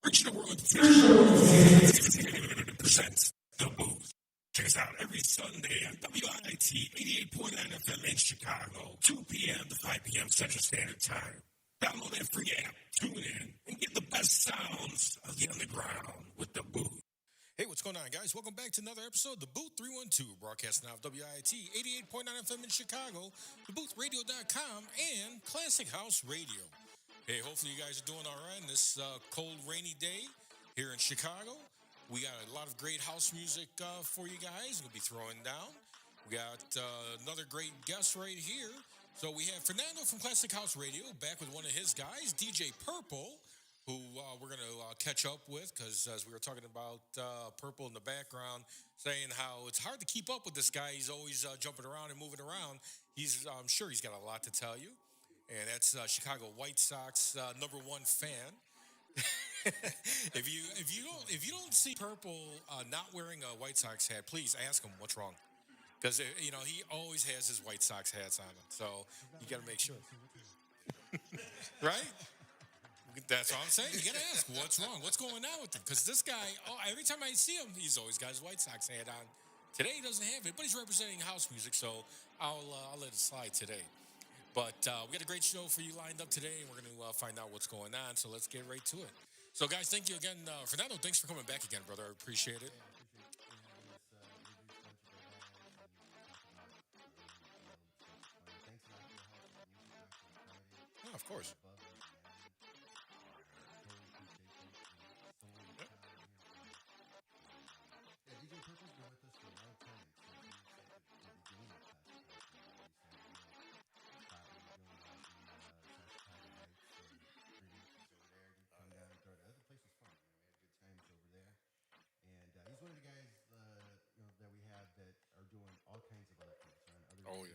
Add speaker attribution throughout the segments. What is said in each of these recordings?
Speaker 1: Reaching the world presents The Booth. Check us out every Sunday on WIT 88.9 FM in Chicago, 2 p.m. to 5 p.m. Central Standard Time. Download that free app, tune in, and get the best sounds of the underground with The Booth.
Speaker 2: Hey, what's going on, guys? Welcome back to another episode of DaBooth312, broadcasting out of WIT 88.9 FM in Chicago, DaBoothRadio.com, and Classic House Radio. Hey, hopefully you guys are doing all right in this cold, rainy day here in Chicago. We got a lot of great house music for you guys. We'll be throwing down. We got another great guest right here. So we have Fernando from Classic House Radio back with one of his guys, DJ Purple, who we're going to catch up with because as we were talking about Purple in the background, saying how it's hard to keep up with this guy. He's always jumping around and moving around. I'm sure he's got a lot to tell you, and that's Chicago White Sox number one fan. If you don't see Purple not wearing a White Sox hat, please ask him what's wrong because he always has his White Sox hats on him. So you got to make sure, right? That's all I'm saying. You got to ask what's wrong, what's going on with him because this guy, every time I see him, he's always got his White Sox hat on. Today he doesn't have it, but he's representing house music, so I'll let it slide today. But we got a great show for you lined up today, and we're going to find out what's going on. So let's get right to it. So, guys, thank you again, Fernando. Thanks for coming back again, brother. I appreciate it. Oh, of course. Oh yeah.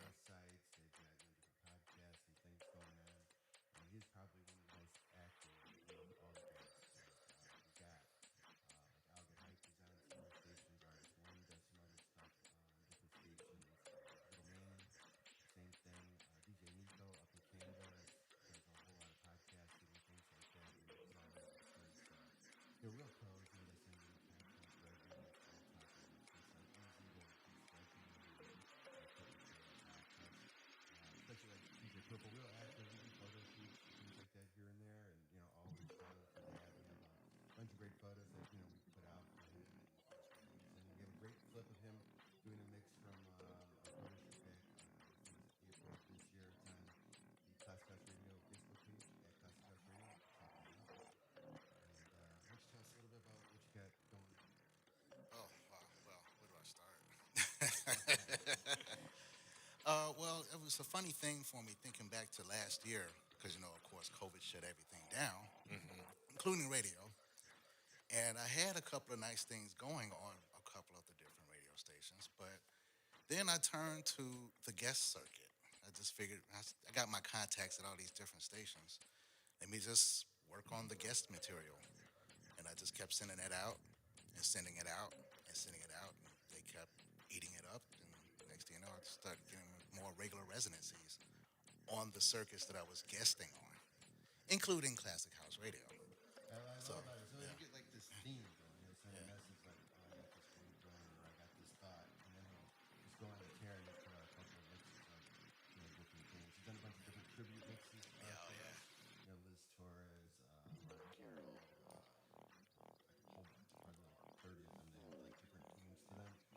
Speaker 3: Oh, wow. Well, where do I start? Well, it was a funny thing for me thinking back to last year because, of course, COVID shut everything down,
Speaker 2: Hmm.
Speaker 3: including radio. And I had a couple of nice things going on a couple of the different radio stations, but then I turned to the guest circuit. I just figured I got my contacts at all these different stations. Let me just work on the guest material. And I just kept sending it out and sending it out and sending it out. And they kept eating it up. And next thing you know, I started getting more regular residencies on the circuits that I was guesting on, including Classic House Radio. So, yeah, yeah. Yeah, oh, yeah.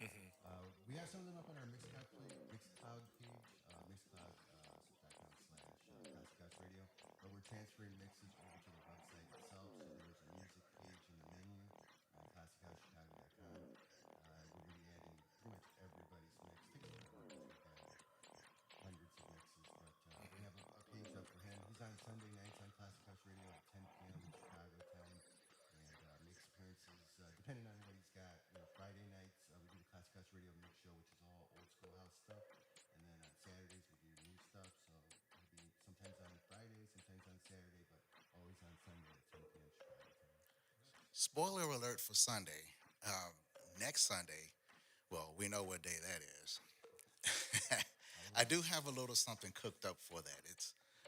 Speaker 2: Hmm.
Speaker 3: Spoiler alert for Sunday. Um, Next Sunday, well, we know what day that is. I do have a little something cooked up for that.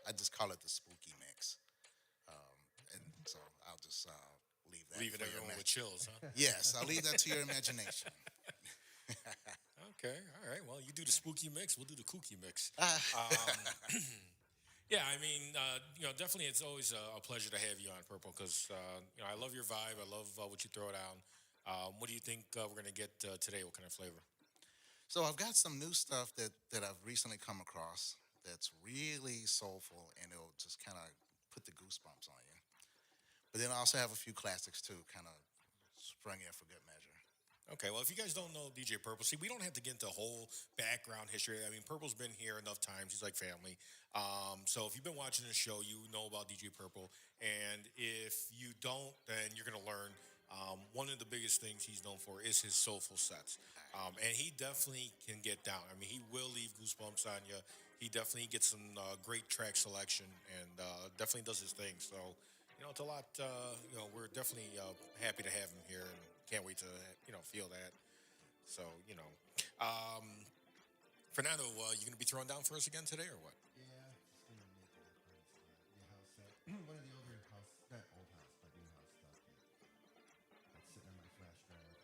Speaker 3: I just call it the spooky mix, and so I'll just leave that
Speaker 2: Leaving
Speaker 3: for your
Speaker 2: everyone with chills, huh?
Speaker 3: Yes, I'll leave that to your imagination.
Speaker 2: Okay, all right. Well, you do the spooky mix, we'll do the kooky mix.
Speaker 3: Ah,
Speaker 2: Yeah, I mean, definitely, it's always a pleasure to have you on Purple because I love your vibe. I love what you throw down. What do you think we're gonna get today? What kind of flavor?
Speaker 3: so I've got some new stuff that I've recently come across that's really soulful, and it'll just kind of put the goosebumps on you. But then I also have a few classics too, kind of sprung in for good measure.
Speaker 2: Okay, well, if you guys don't know DJ Purple, see, we don't have to get into the whole background history. I mean, Purple's been here enough times. He's like family. So if you've been watching the show, you know about DJ Purple. And if you don't, then you're going to learn. One of the biggest things he's known for is his soulful sets. And he definitely can get down. I mean, he will leave goosebumps on you. He definitely gets some great track selection and definitely does his thing. So, it's a lot, we're definitely happy to have him here and can't wait to, feel that. So, um, Fernando, you going to be throwing down for us again today or what?
Speaker 4: Yeah, just gonna make it up the house set. One of the older house, not old house, but new house stuff that's sitting on my flash drive.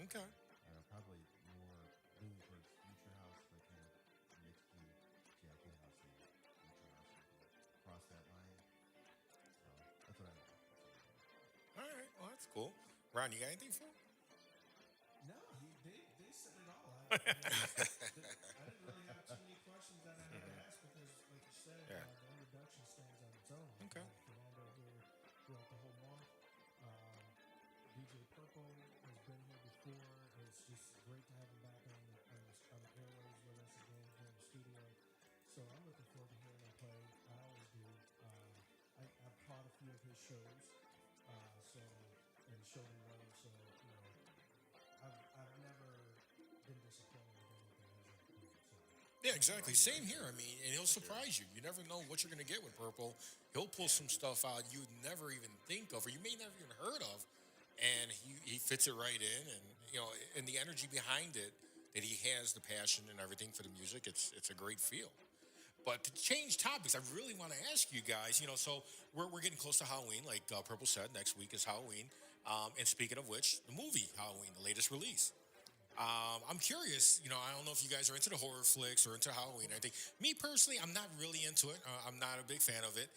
Speaker 2: Okay.
Speaker 4: Probably more leaning towards future house, but kind of mixed in Jackie house and future house, cross that line. So that's what I like.
Speaker 2: All right. Well, that's cool. Ron, you got anything for him?
Speaker 5: No, they said it all. I didn't really have too many questions that I had to ask because, like you said,
Speaker 2: Yeah.
Speaker 5: the introduction stands on its own.
Speaker 2: Okay.
Speaker 5: Fernando here throughout the whole month. DJ Purple has been here before. It's just great to have him back on the airwaves with us again here in the studio. So I'm looking forward to hearing him play. I always do. I've caught a few of his shows, and showed him love. So I've never been disappointed with anything he's ever played. So.
Speaker 2: Yeah, exactly. Same here. I mean, and he'll surprise you. You never know what you're going to get with Purple. He'll pull some stuff out you'd never even think of, or you may never even heard of, and he fits it right in. And and the energy behind it, that he has the passion and everything for the music. It's a great feel. But to change topics, I really want to ask you guys. So we're getting close to Halloween, like Purple said. Next week is Halloween. And speaking of which, the movie Halloween, the latest release. I'm curious, I don't know if you guys are into the horror flicks or into Halloween. I think me personally, I'm not really into it. I'm not a big fan of it,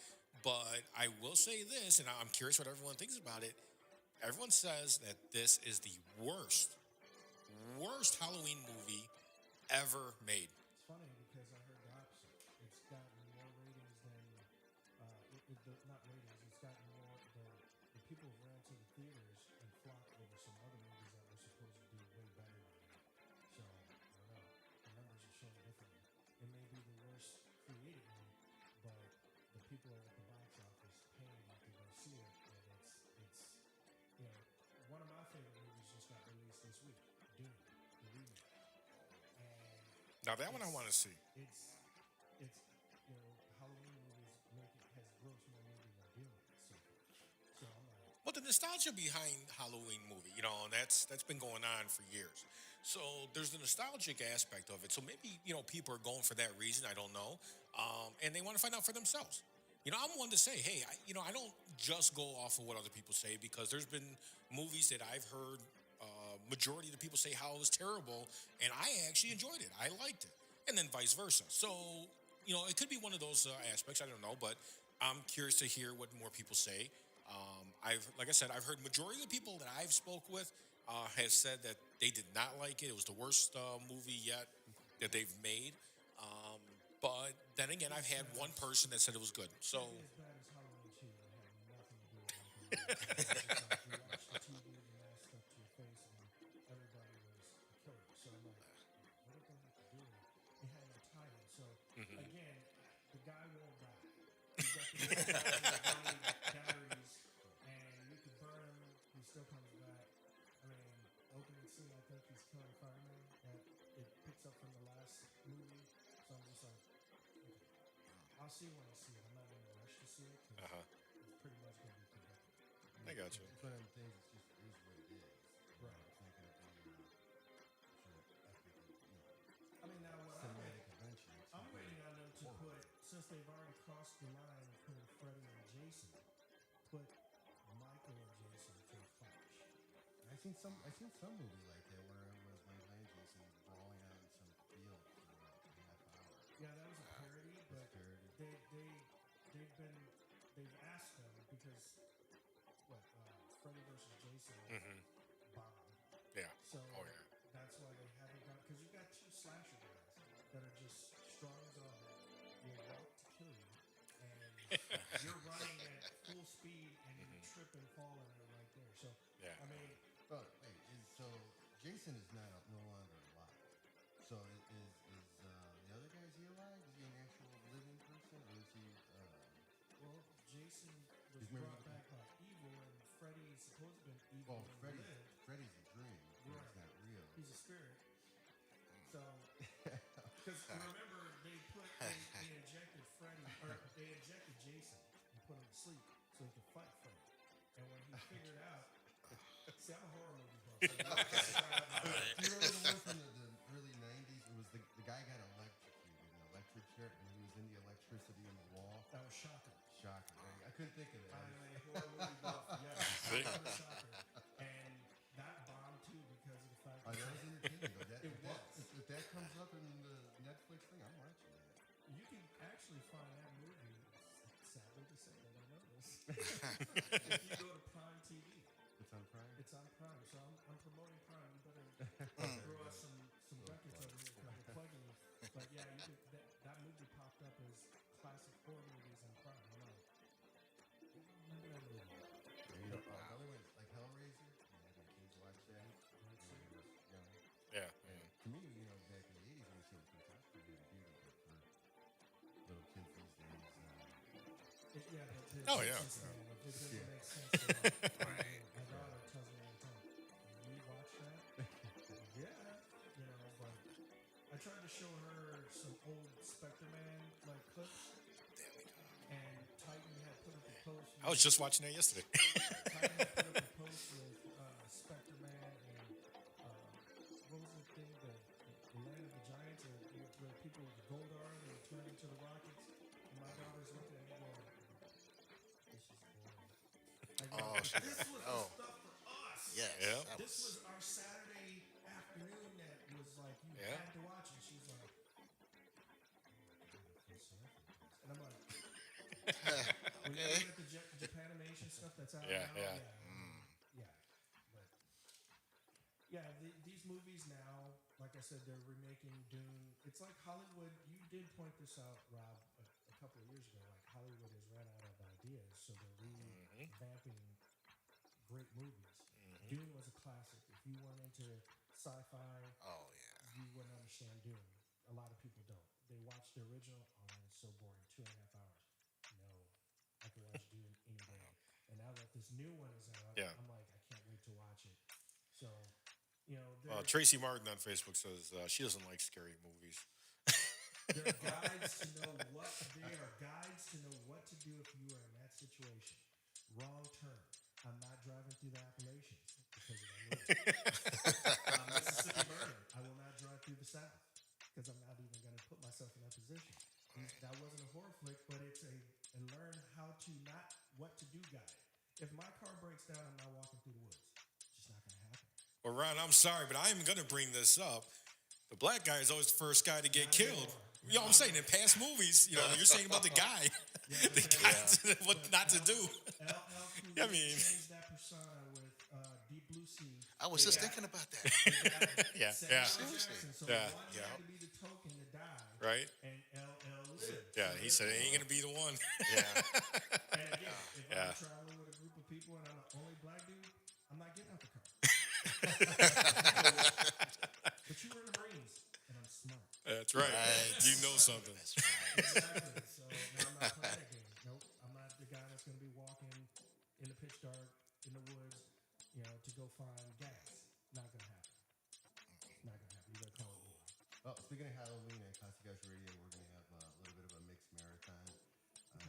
Speaker 2: but I will say this, and I'm curious what everyone thinks about it. Everyone says that this is the worst Halloween movie ever made.
Speaker 5: It's funny because I heard the opposite. It's gotten more ratings than not ratings. It's gotten more the people have ran to the theaters and flocked over some other movies that were supposed to do way better than that. So I don't know. The numbers are showing differently. It may be the worst creatively, but the people are at the box office paying to go see it, and it's one of my favorite movies just got released this week. Dune, the remake. And
Speaker 2: Now that one I want to see.
Speaker 5: it's Halloween movies has grossed more money than Dune so far. So I'm like,
Speaker 2: Well, the nostalgia behind Halloween movie, and that's been going on for years. So there's the nostalgic aspect of it. So maybe people are going for that reason. I don't know, and they want to find out for themselves. I'm one to say, hey, I don't just go off of what other people say, because there's been movies that I've heard majority of the people say how it was terrible, and I actually enjoyed it. I liked it, and then vice versa. So it could be one of those aspects. I don't know, but I'm curious to hear what more people say. Like I said, I've heard majority of the people that I've spoke with have said that they did not like it. It was the worst movie yet that they've made. But then again, I've had one person that said it was good. So
Speaker 5: maybe as bad as Halloween 2, it had nothing to do with anything. You watched the TV, the mask stuck to your face, and everybody was a killer. So I'm like, what did that have to do with it? It had no tie-in. So again, the guy won't die. He's got the batteries, and you can burn him. He still comes back. I mean, opening scene, I think he's killing firemen. It picks up from the last movie. So I'm just like, okay. I'll see it when I see it. I'm not in a rush to see it because it's pretty much going to be predictable.
Speaker 2: I got you.
Speaker 4: It's one of them things. It's just is what it is.
Speaker 5: Right.
Speaker 4: It's not going to be
Speaker 5: I mean, now what
Speaker 4: cinematic adventure. It's
Speaker 5: I'm
Speaker 4: not
Speaker 5: waiting on them to
Speaker 4: horror.
Speaker 5: put, since they've already crossed the line of putting Freddy and Jason, put Michael and Jason to a clash.
Speaker 4: I seen some movie like that where it was Michael and Jason brawling out in some field for like a half hour.
Speaker 5: Yeah, that was a parody, but
Speaker 4: Parody.
Speaker 5: they've asked them because Freddy versus Jason bombed.
Speaker 2: yeah.
Speaker 5: So
Speaker 2: Oh yeah.
Speaker 5: that's why they haven't got, because you got two slasher guys that are just strong as all, will walk to kill you, and You're running at full speed and you trip and fall and are right there. So
Speaker 2: Yeah.
Speaker 5: I mean,
Speaker 4: Oh, wait. So Jason is now no longer alive. So is the other guy, is he alive? Is he an actual living person, or is he?
Speaker 5: well, Jason was
Speaker 4: He's maybe-
Speaker 5: brought back by evil, and Freddy's supposed to have been evil
Speaker 4: Well,
Speaker 5: and
Speaker 4: Freddy's
Speaker 5: lived.
Speaker 4: Freddy's a dream. But
Speaker 5: Right.
Speaker 4: It's not real.
Speaker 5: He's a spirit. So, because remember, they injected Freddy, or they injected Jason and put him to sleep so he could fight Freddy. And when he figured out, see, I'm a horror movie buff. So
Speaker 4: Do you remember the one from the early '90s? It was the guy got electrocuted in an electric chair, and he was in the electricity in the wall.
Speaker 5: That was Shocker.
Speaker 4: Shocking. Right? I couldn't think of that.
Speaker 5: I'm a horror movie buff. Yes, that was Shocker. And that bombed too because of the fact
Speaker 4: Oh, that was entertaining though.
Speaker 5: It was.
Speaker 4: If that comes up in the Netflix thing, I'm watching that.
Speaker 5: you can actually find that movie. Sadly to say that I know this. If you go to Prime TV,
Speaker 4: It's on Prime.
Speaker 5: it's on Prime. So I'm promoting Prime. You better throw us some buckets over here because we're plugging you. But yeah, you could, that movie popped up as classic horror movies on Prime. I'm like, remember that movie?
Speaker 4: And, you know, another one like Hellraiser. I had my kids watch that. When I was young.
Speaker 2: Yeah.
Speaker 4: And to me, you know, back in the '80s when you see the fantastic beauty, but for little kids these days,
Speaker 5: Yeah, but the
Speaker 2: Oh, yeah.
Speaker 5: Simpsons thing, like, it doesn't
Speaker 4: Yeah.
Speaker 5: make sense. To my daughter tells me all the time, "We watch that." Yeah, you know, but I tried to show her some old Spectre Man like clips, and Titan had put up a post.
Speaker 2: I was just watching that yesterday.
Speaker 5: Titan had put up a post with Spectre Man and what was the thing, the Land of the Giants, or where people with Goldar and they turn into the Rockets. And my daughter's looking at me going, "This is boring." I go,
Speaker 3: Oh, shit.
Speaker 5: this was
Speaker 3: Oh.
Speaker 5: the stuff for us.
Speaker 3: Yes.
Speaker 2: Yeah.
Speaker 3: that
Speaker 5: This was our Saturday afternoon that was like you
Speaker 2: Yeah.
Speaker 5: had to watch it. She's like, "Oh my God, I feel sorry for this." And I'm like, when you're looking at the Japanimation stuff that's out
Speaker 2: Yeah,
Speaker 5: now,
Speaker 2: yeah.
Speaker 5: yeah. But yeah, these movies now, like I said, they're remaking Dune. It's like Hollywood. You did point this out, Rob, a couple of years ago. Like Hollywood has run out of ideas, so they're revamping great movies. Dune was a classic. If you weren't into sci-fi,
Speaker 3: Oh yeah.
Speaker 5: you wouldn't understand Dune. A lot of people don't. They watch the original. Oh, it's so boring. 2.5 hours. No, I can watch Dune any day. And now that this new one is out,
Speaker 2: Yeah.
Speaker 5: I'm like, I can't wait to watch it. So, you know,
Speaker 2: Tracy Martin on Facebook says she doesn't like scary movies.
Speaker 5: there are guides to know what to do if you are in that situation. Wrong turn. I'm not driving through the Appalachians because of that movie. Mississippi Burning. I will not drive through the South because I'm not even going to put myself in that position. That wasn't a horror flick, but it's a learn how to not what to do guide. If my car breaks down, I'm not walking through the woods. It's just not going to happen.
Speaker 2: Well, Ron, I'm sorry, but I am going to bring this up. The black guy is always the first guy to get
Speaker 5: Not
Speaker 2: killed.
Speaker 5: anymore.
Speaker 2: You know what I'm saying? In past movies, you know, you're saying about the guy, the guy, what not to do.
Speaker 5: LL Cool
Speaker 2: I
Speaker 5: J
Speaker 2: mean-
Speaker 5: changed that persona with Deep Blue Sea.
Speaker 3: I was just thinking about that.
Speaker 2: Yeah,
Speaker 5: Samuel
Speaker 2: yeah,
Speaker 3: Seriously.
Speaker 5: Jackson. So
Speaker 2: Yeah.
Speaker 5: one had to be the token to die,
Speaker 2: right?
Speaker 5: and LL lived.
Speaker 2: Yeah,
Speaker 5: So
Speaker 2: he said, it ain't going to be the one.
Speaker 3: Yeah.
Speaker 5: And again, if
Speaker 2: Yeah.
Speaker 5: I'm traveling with a group of people and I'm the only black dude, I'm not getting out the car. But you were in the Marines, and I'm smart.
Speaker 2: That's right.
Speaker 3: Right.
Speaker 2: You know something.
Speaker 3: That's right.
Speaker 5: Exactly. So now I'm not playing that game. Nope. I'm not the guy that's going to be walking in the pitch dark in the woods, you know, to go find gas. Not going to happen. Not going to happen. You got to call it.
Speaker 4: Well, speaking of Halloween at Classic House Radio, we're going to have a little bit of a mixed marathon.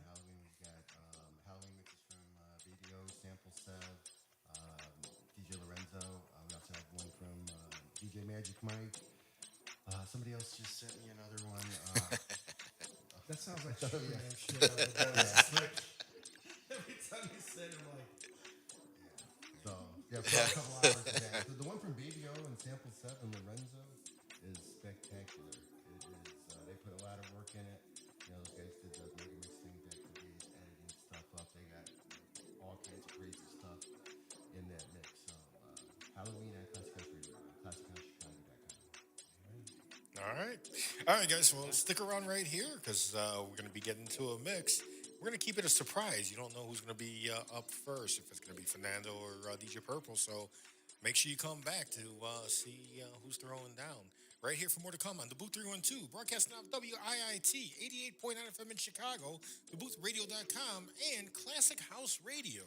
Speaker 4: Halloween, we've got Halloween mixes from BDO, Sample Sev, DJ Lorenzo. We also have one from DJ Magic Mike. Somebody else just sent me another one.
Speaker 5: That sounds like
Speaker 4: Yeah.
Speaker 5: Superman shit. Every time you say it, I'm like,
Speaker 4: So, yeah, for a couple hours of that. So the one from BDO and Sample 7, Lorenzo, is spectacular. It is, they put a lot of work in it. You know, those guys did the mega mix thing back in the days, editing stuff up. They got all kinds of crazy stuff in that mix. So, Halloween at Classic House Radio, ClassicHouseChicago.com.
Speaker 2: All right. All right, guys. Well, stick around right here because we're going to be getting to a mix. we're going to keep it a surprise. You don't know who's going to be up first, if it's going to be Fernando or DJ Purple. So make sure you come back to see who's throwing down. Right here for more to come on DaBooth312, broadcasting out of WIIT 88.9 FM in Chicago, DaBoothRadio.com, and Classic House Radio.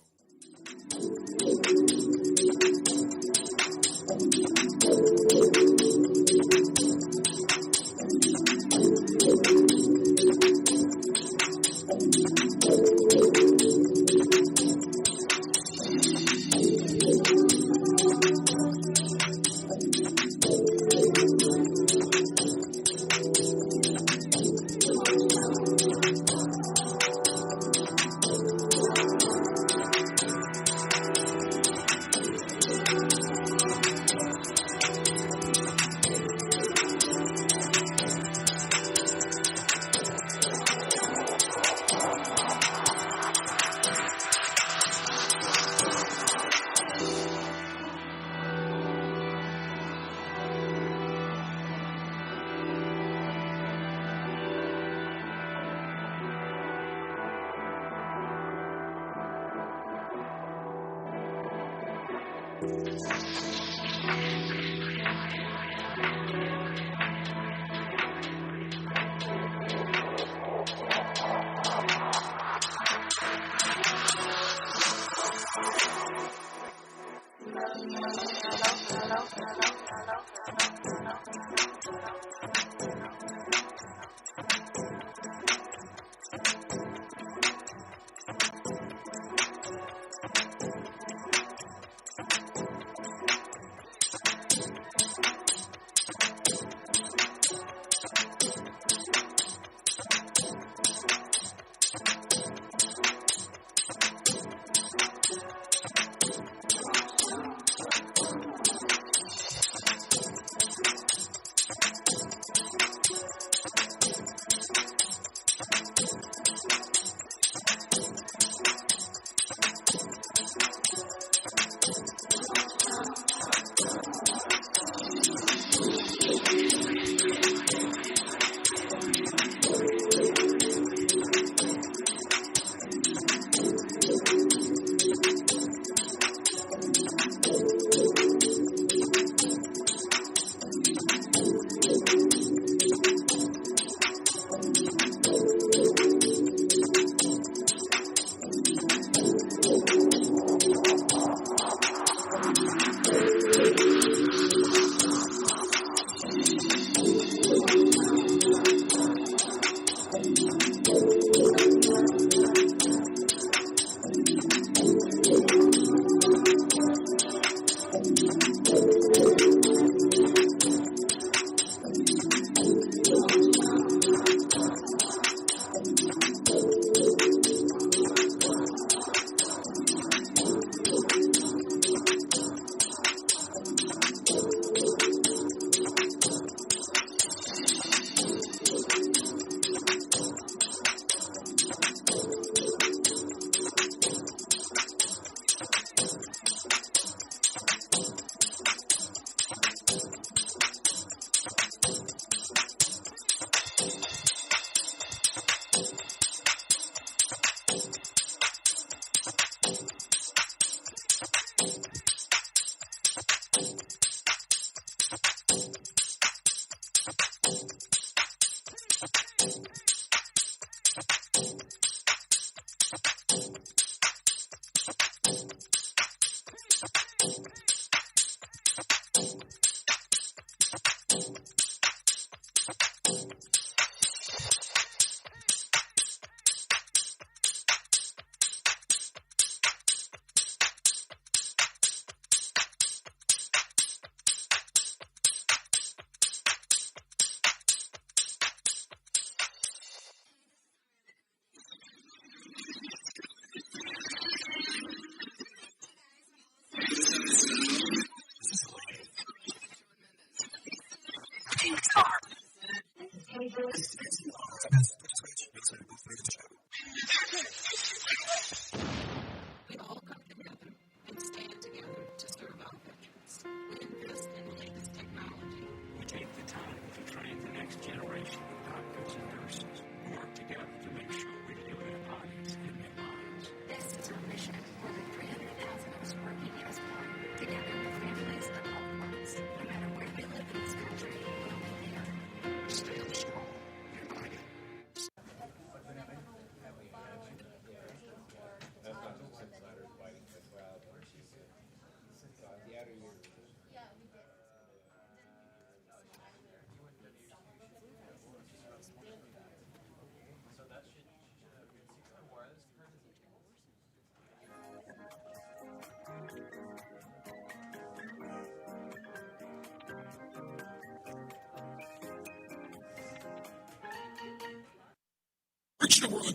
Speaker 1: Reach the world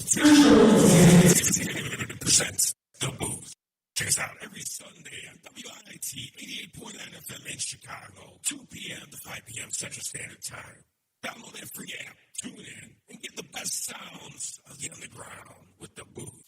Speaker 1: presents The Booth. Check us out every Sunday on WIT 88.9 FM in Chicago, 2 p.m. to 5 p.m. Central Standard Time. Download that free app, tune in, and get the best sounds of the underground with The Booth.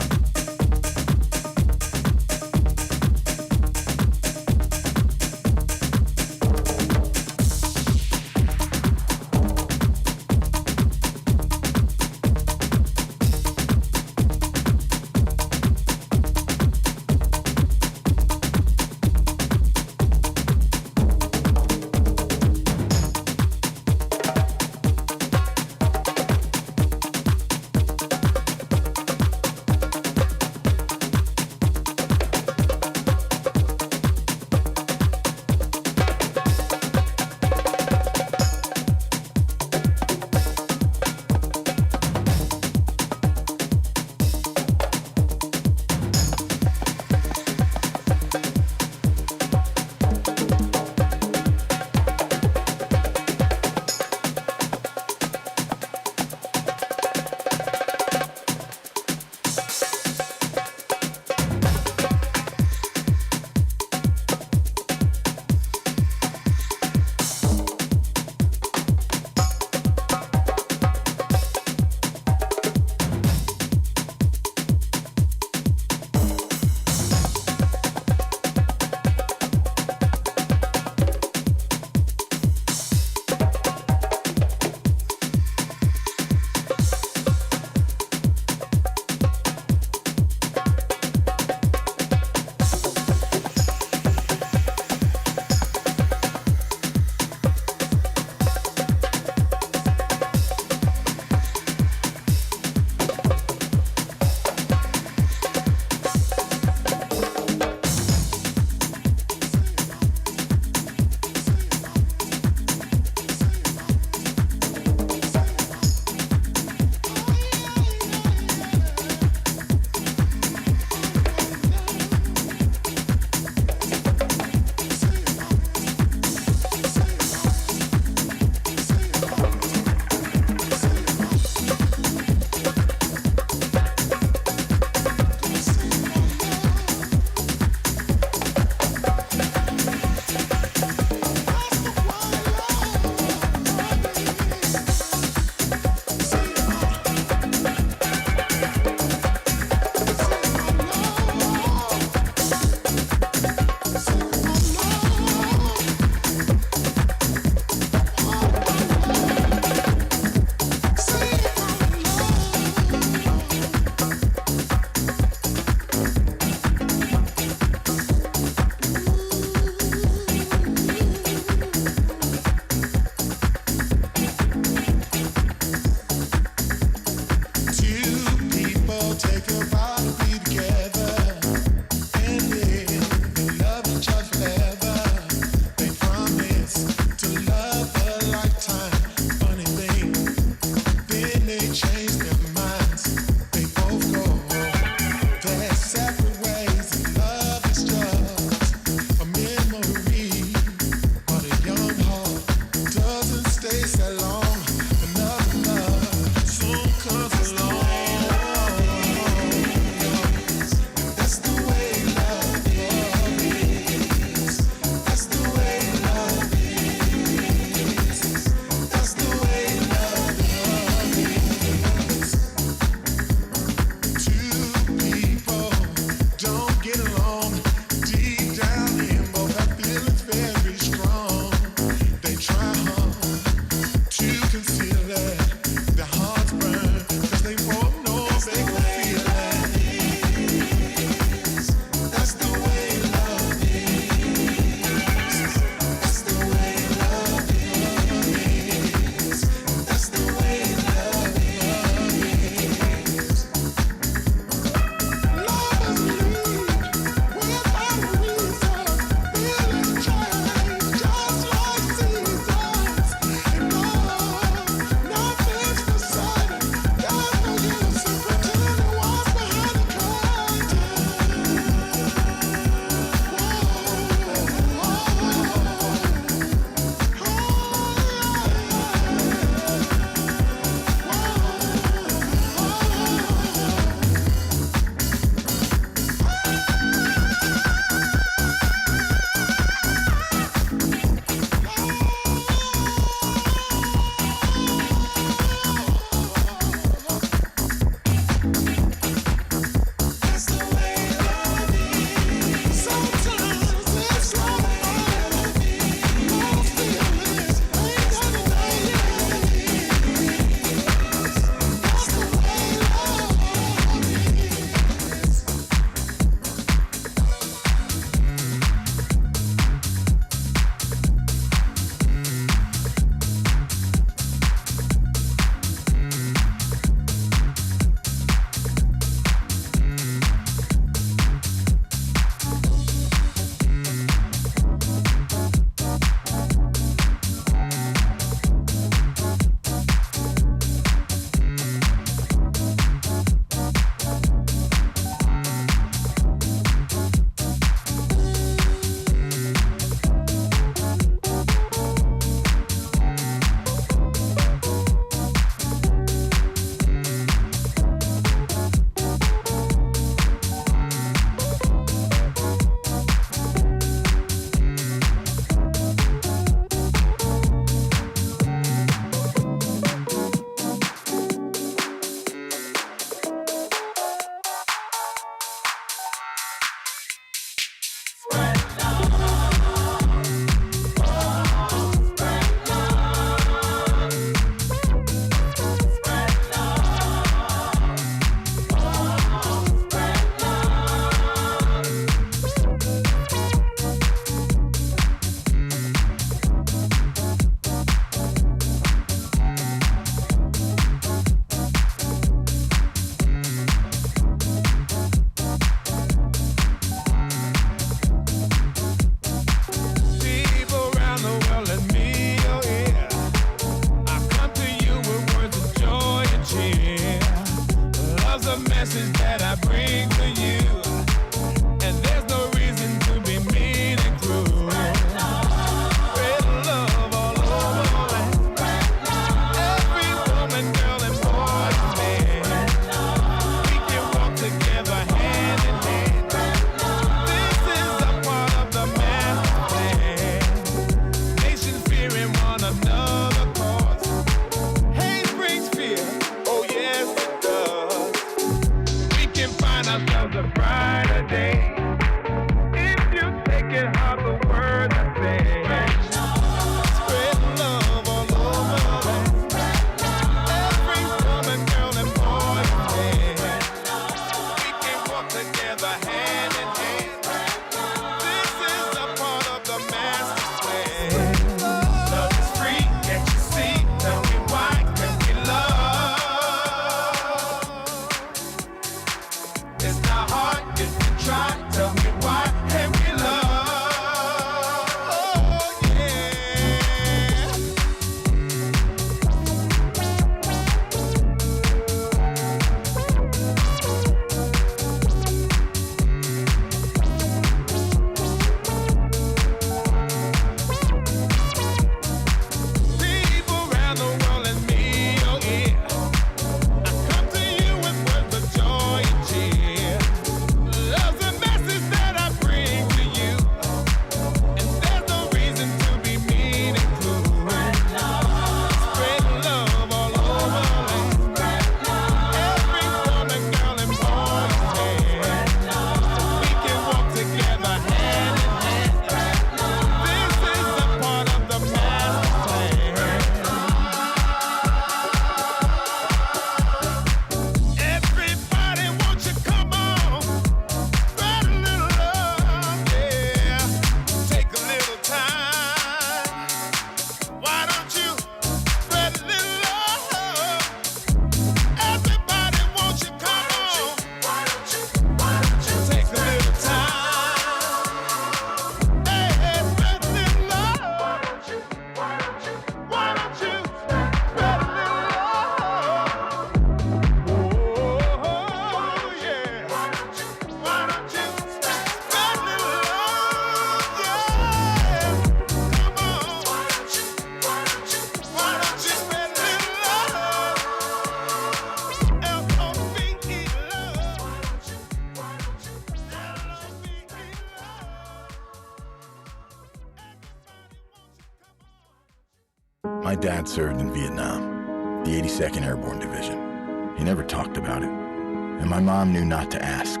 Speaker 6: My dad served in Vietnam, the 82nd Airborne Division. He never talked about it, and my mom knew not to ask.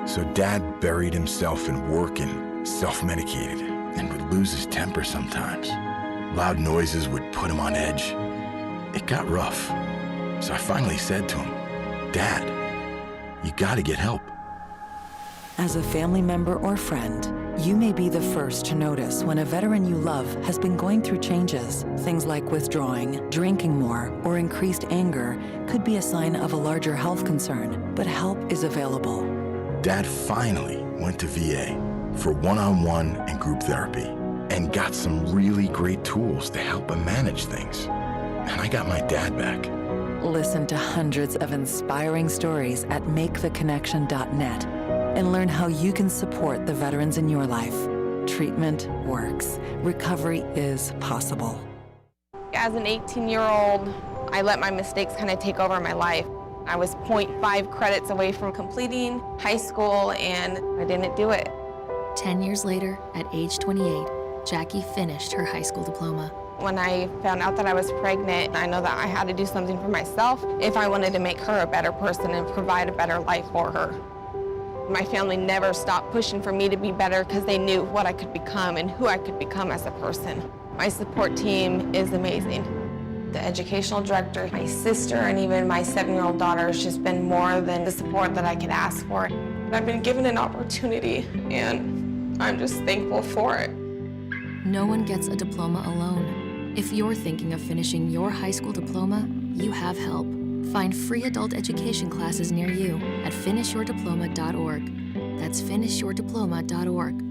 Speaker 6: So Dad buried himself in work and self-medicated, and would lose his temper sometimes. Loud noises would put him on edge. It got rough, so I finally said to him, Dad, you gotta get help.
Speaker 7: As a family member or friend, you may be the first to notice when a veteran you love has been going through changes. Things like withdrawing, drinking more, or increased anger could be a sign of a larger health concern, but help is available.
Speaker 6: Dad finally went to VA for one-on-one and group therapy and got some really great tools to help him manage things. And I got my dad back.
Speaker 7: Listen to hundreds of inspiring stories at maketheconnection.net and learn how you can support the veterans in your life. Treatment works. Recovery is possible.
Speaker 8: As an 18-year-old, I let my mistakes kind of take over my life. I was 0.5 credits away from completing high school, and I didn't do it.
Speaker 9: 10 years later, at age 28, Jackie finished her high school diploma.
Speaker 8: When I found out that I was pregnant, I know that I had to do something for myself if I wanted to make her a better person and provide a better life for her. My family never stopped pushing for me to be better because they knew what I could become and who I could become as a person. My support team is amazing. The educational director, my sister, and even my 7-year-old daughter has just been more than the support that I could ask for. I've been given an opportunity, and I'm just thankful for it.
Speaker 9: No one gets a diploma alone. If you're thinking of finishing your high school diploma, you have help. Find free adult education classes near you at finishyourdiploma.org. That's finishyourdiploma.org.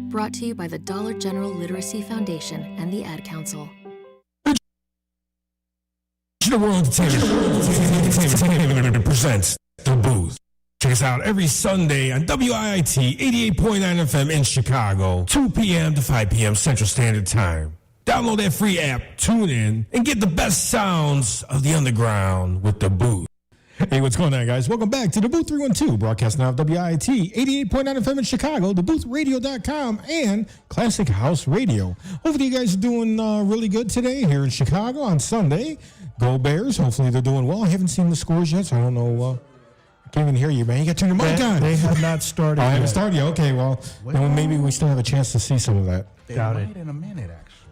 Speaker 9: Brought to you by the Dollar General Literacy Foundation and the Ad Council.
Speaker 1: The World Entertainment presents The Booth. Check us out every Sunday on WIIT 88.9 FM in Chicago, 2 p.m. to 5 p.m. Central Standard Time. Download that free app, tune in, and get the best sounds of the underground with The Booth. Hey, what's going on, guys? Welcome back to DaBooth312, broadcasting out of WIIT 88.9 FM in Chicago, DaBoothRadio.com, and Classic House Radio. Hopefully you guys are doing really good today here in Chicago on Sunday. Go Bears. Hopefully they're doing well. I haven't seen the scores yet, so I don't know. I can't even hear you, man. You got to turn your mic on.
Speaker 5: They have not started.
Speaker 1: I haven't
Speaker 5: yet.
Speaker 1: started yet. Okay, well, then maybe we still have a chance to see some of that.
Speaker 3: They
Speaker 5: Got
Speaker 3: might
Speaker 5: it.
Speaker 3: in a minute, actually,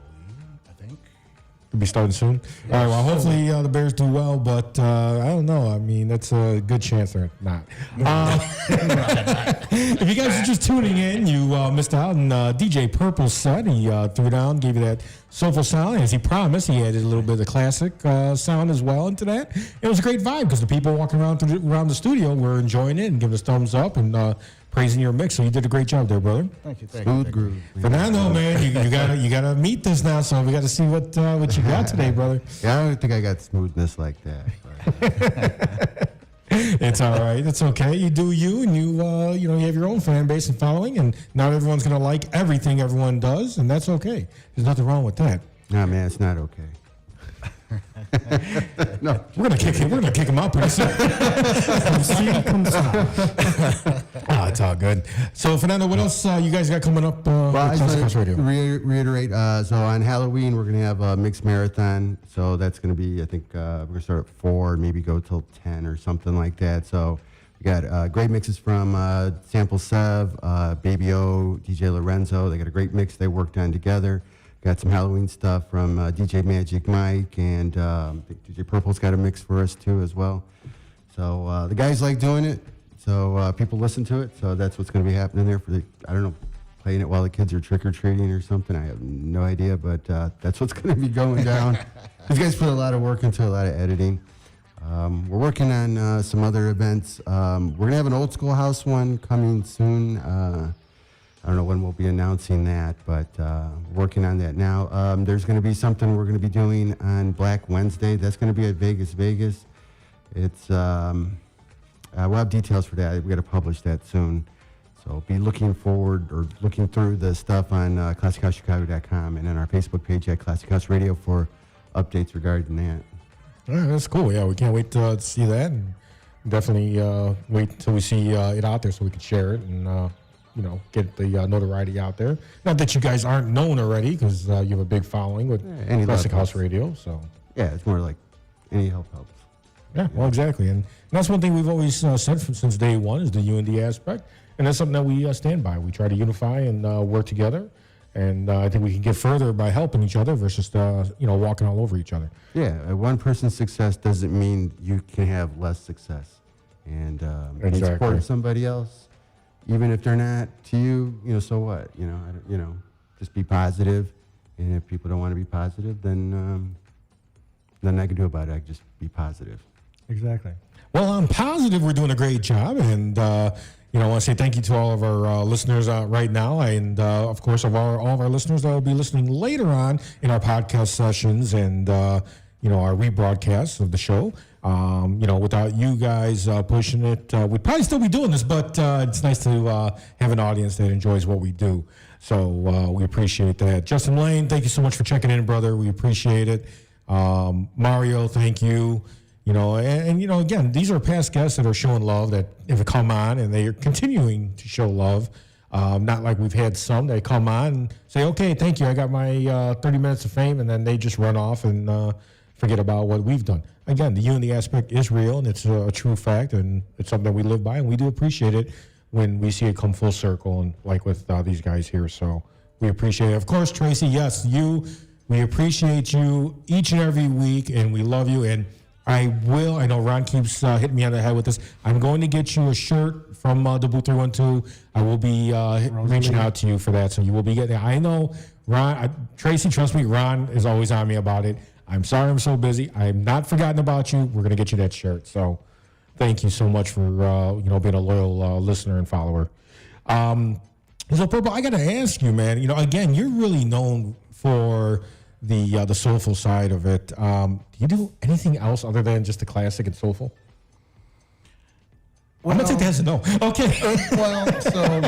Speaker 3: I think.
Speaker 1: We'll be starting soon. All right, well, hopefully the Bears do well, but I don't know. I mean, that's a good chance they're not. If you guys are just tuning in, you missed out on DJ Purple's set. He threw down, gave you that soulful sound. As he promised, he added a little bit of classic sound as well into that. It was a great vibe because the people walking around the studio were enjoying it and giving us thumbs up and praising your mix. So you did a great job there, brother.
Speaker 3: Thank you.
Speaker 4: Smooth groove.
Speaker 1: Fernando, man, you gotta meet this now. So we got to see what you got today, brother.
Speaker 4: Yeah, I don't think I got smoothness like that. But.
Speaker 1: It's all right. It's okay. You do you, and you have your own fan base and following, and not everyone's gonna like everything everyone does, and that's okay. There's nothing wrong with that.
Speaker 4: Nah, man, it's not okay.
Speaker 1: No, we're gonna kick him out pretty soon. It's all good. So, Fernando, what else you guys got coming up?
Speaker 4: Well, I
Speaker 1: with Classic
Speaker 4: just
Speaker 1: House Radio?
Speaker 4: reiterate. So on Halloween, we're gonna have a mixed marathon. So that's gonna be, I think, we're gonna start at 4, maybe go till 10 or something like that. So we got great mixes from Sample Sev, Baby O, DJ Lorenzo. They got a great mix they worked on together. Got some Halloween stuff from DJ Magic Mike, and I think DJ Purple's got a mix for us too as well. So the guys like doing it, so people listen to it. So that's what's going to be happening there for I don't know, playing it while the kids are trick-or-treating or something. I have no idea, but that's what's going to be going down. These guys put a lot of work into a lot of editing. We're working on some other events. We're going to have an old school house one coming soon. I don't know when we'll be announcing that, but working on that now. There's going to be something we're going to be doing on Black Wednesday. That's going to be at Vegas. It's we'll have details for that. We got to publish that soon. So be looking forward or looking through the stuff on ClassicHouseChicago.com and on our Facebook page at Classic House Radio for updates regarding that.
Speaker 1: All right, that's cool. Yeah, we can't wait to see that, and definitely wait till we see it out there so we can share it and
Speaker 10: get the notoriety out there. Not that you guys aren't known already, because you have a big following with
Speaker 4: any
Speaker 10: Classic
Speaker 4: love
Speaker 10: House
Speaker 4: helps.
Speaker 10: Radio. So
Speaker 4: Yeah, it's more like any help helps.
Speaker 10: yeah, well, exactly, and that's one thing we've always said since day one is the unity aspect, and that's something that we stand by. We try to unify and work together, and I think we can get further by helping each other versus walking all over each other.
Speaker 4: Yeah, one person's success doesn't mean you can have less success. And
Speaker 10: Exactly.
Speaker 4: supporting somebody else, even if they're not to you, so what? Just be positive. And if people don't want to be positive, then nothing I can do about it. I can just be positive.
Speaker 10: Exactly. Well, I'm positive we're doing a great job, and I want to say thank you to all of our listeners right now, and of course, all of our listeners that will be listening later on in our podcast sessions and our rebroadcasts of the show. Without you guys pushing it, we'd probably still be doing this, but it's nice to have an audience that enjoys what we do. So we appreciate that. Justin Lane, thank you so much for checking in, brother. We appreciate it. Mario, thank you. Again, these are past guests that are showing love that have come on, and they are continuing to show love. Not like we've had some that come on and say, okay, thank you, I got my 30 minutes of fame, and then they just run off and forget about what we've done. Again, the unity aspect is real, and it's a true fact, and it's something that we live by, and we do appreciate it when we see it come full circle, and like with these guys here. So we appreciate it. Of course, Tracy, yes, we appreciate you each and every week, and we love you, and I know Ron keeps hitting me on the head with this. I'm going to get you a shirt from DaBooth312. I will be reaching out to you for that, so you will be getting it. I know, Ron, Tracy, trust me, Ron is always on me about it. I'm sorry I'm so busy. I'm not forgotten about you. We're going to get you that shirt. So thank you so much for being a loyal listener and follower. So, Purple, I got to ask you, man, again, you're really known for the soulful side of it. Do you do anything else other than just the classic and soulful?
Speaker 3: Well,
Speaker 10: I'm going to take that as a no. Okay.
Speaker 3: So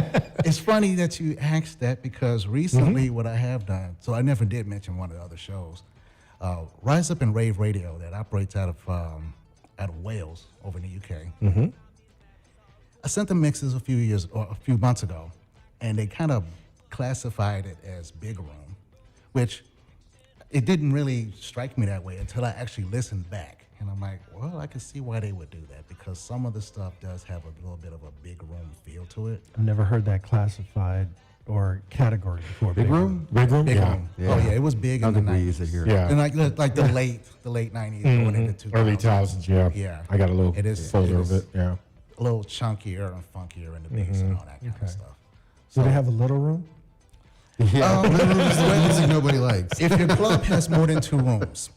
Speaker 3: it's funny that you asked that, because recently what I have done, so I never did mention one of the other shows, Rise Up and Rave Radio that operates out of Wales over in the UK.
Speaker 10: Mm-hmm.
Speaker 3: I sent them mixes a few months ago, and they kind of classified it as big room, which it didn't really strike me that way until I actually listened back. And I'm like, well, I can see why they would do that, because some of the stuff does have a little bit of a big room feel to it.
Speaker 5: I've never heard that classified or category before.
Speaker 4: Big room?
Speaker 10: Big room?
Speaker 3: Big
Speaker 10: Yeah.
Speaker 3: room. Oh yeah, it was big
Speaker 4: I
Speaker 3: in
Speaker 4: don't
Speaker 3: the
Speaker 4: think we
Speaker 3: 90s.
Speaker 4: use it here.
Speaker 10: Yeah.
Speaker 3: And like the late 90s going into 2000s.
Speaker 10: Early 2000s, yeah.
Speaker 3: Yeah.
Speaker 10: I got a little
Speaker 3: It is-
Speaker 10: folder
Speaker 3: it
Speaker 10: of
Speaker 3: is-
Speaker 10: it, yeah.
Speaker 3: A little chunkier and funkier in the bass and all that kind of stuff.
Speaker 5: Do they have a little room?
Speaker 4: Yeah, the music nobody likes.
Speaker 3: If your club has more than 2 rooms,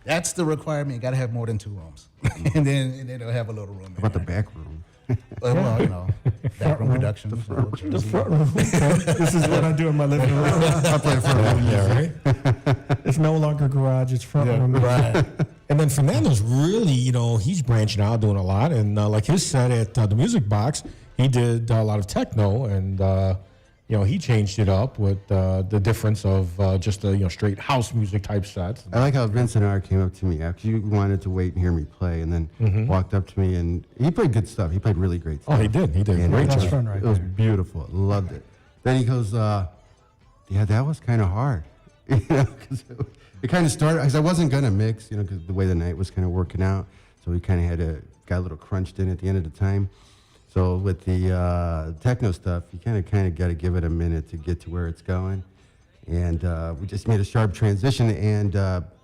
Speaker 3: that's the requirement. You got to have more than 2 rooms, and then it'll have a little room.
Speaker 4: What about the back room?
Speaker 3: Well, backroom production.
Speaker 5: The front room. This is what I do in my living room.
Speaker 4: I play front room.
Speaker 10: Yeah, right?
Speaker 5: It's no longer garage, it's front room.
Speaker 3: Right.
Speaker 10: And then Fernando's really, he's branching out, doing a lot. And like his set at the Music Box, he did a lot of techno, and he changed it up with the difference of just the straight house music type sets.
Speaker 4: I like how Vincent R. came up to me after you wanted to wait and hear me play, and then walked up to me, and he played good stuff. He played really great stuff.
Speaker 10: Oh, he did. He did.
Speaker 4: And
Speaker 10: Great
Speaker 5: That's
Speaker 10: job.
Speaker 5: fun right
Speaker 4: it was
Speaker 5: there.
Speaker 4: beautiful. Loved it. Then he goes, yeah, that was kind of hard. Because it kind of started, because I wasn't going to mix, because the way the night was kind of working out. So we kind of got a little crunched in at the end of the time. So with the techno stuff, you kind of got to give it a minute to get to where it's going. And we just made a sharp transition. And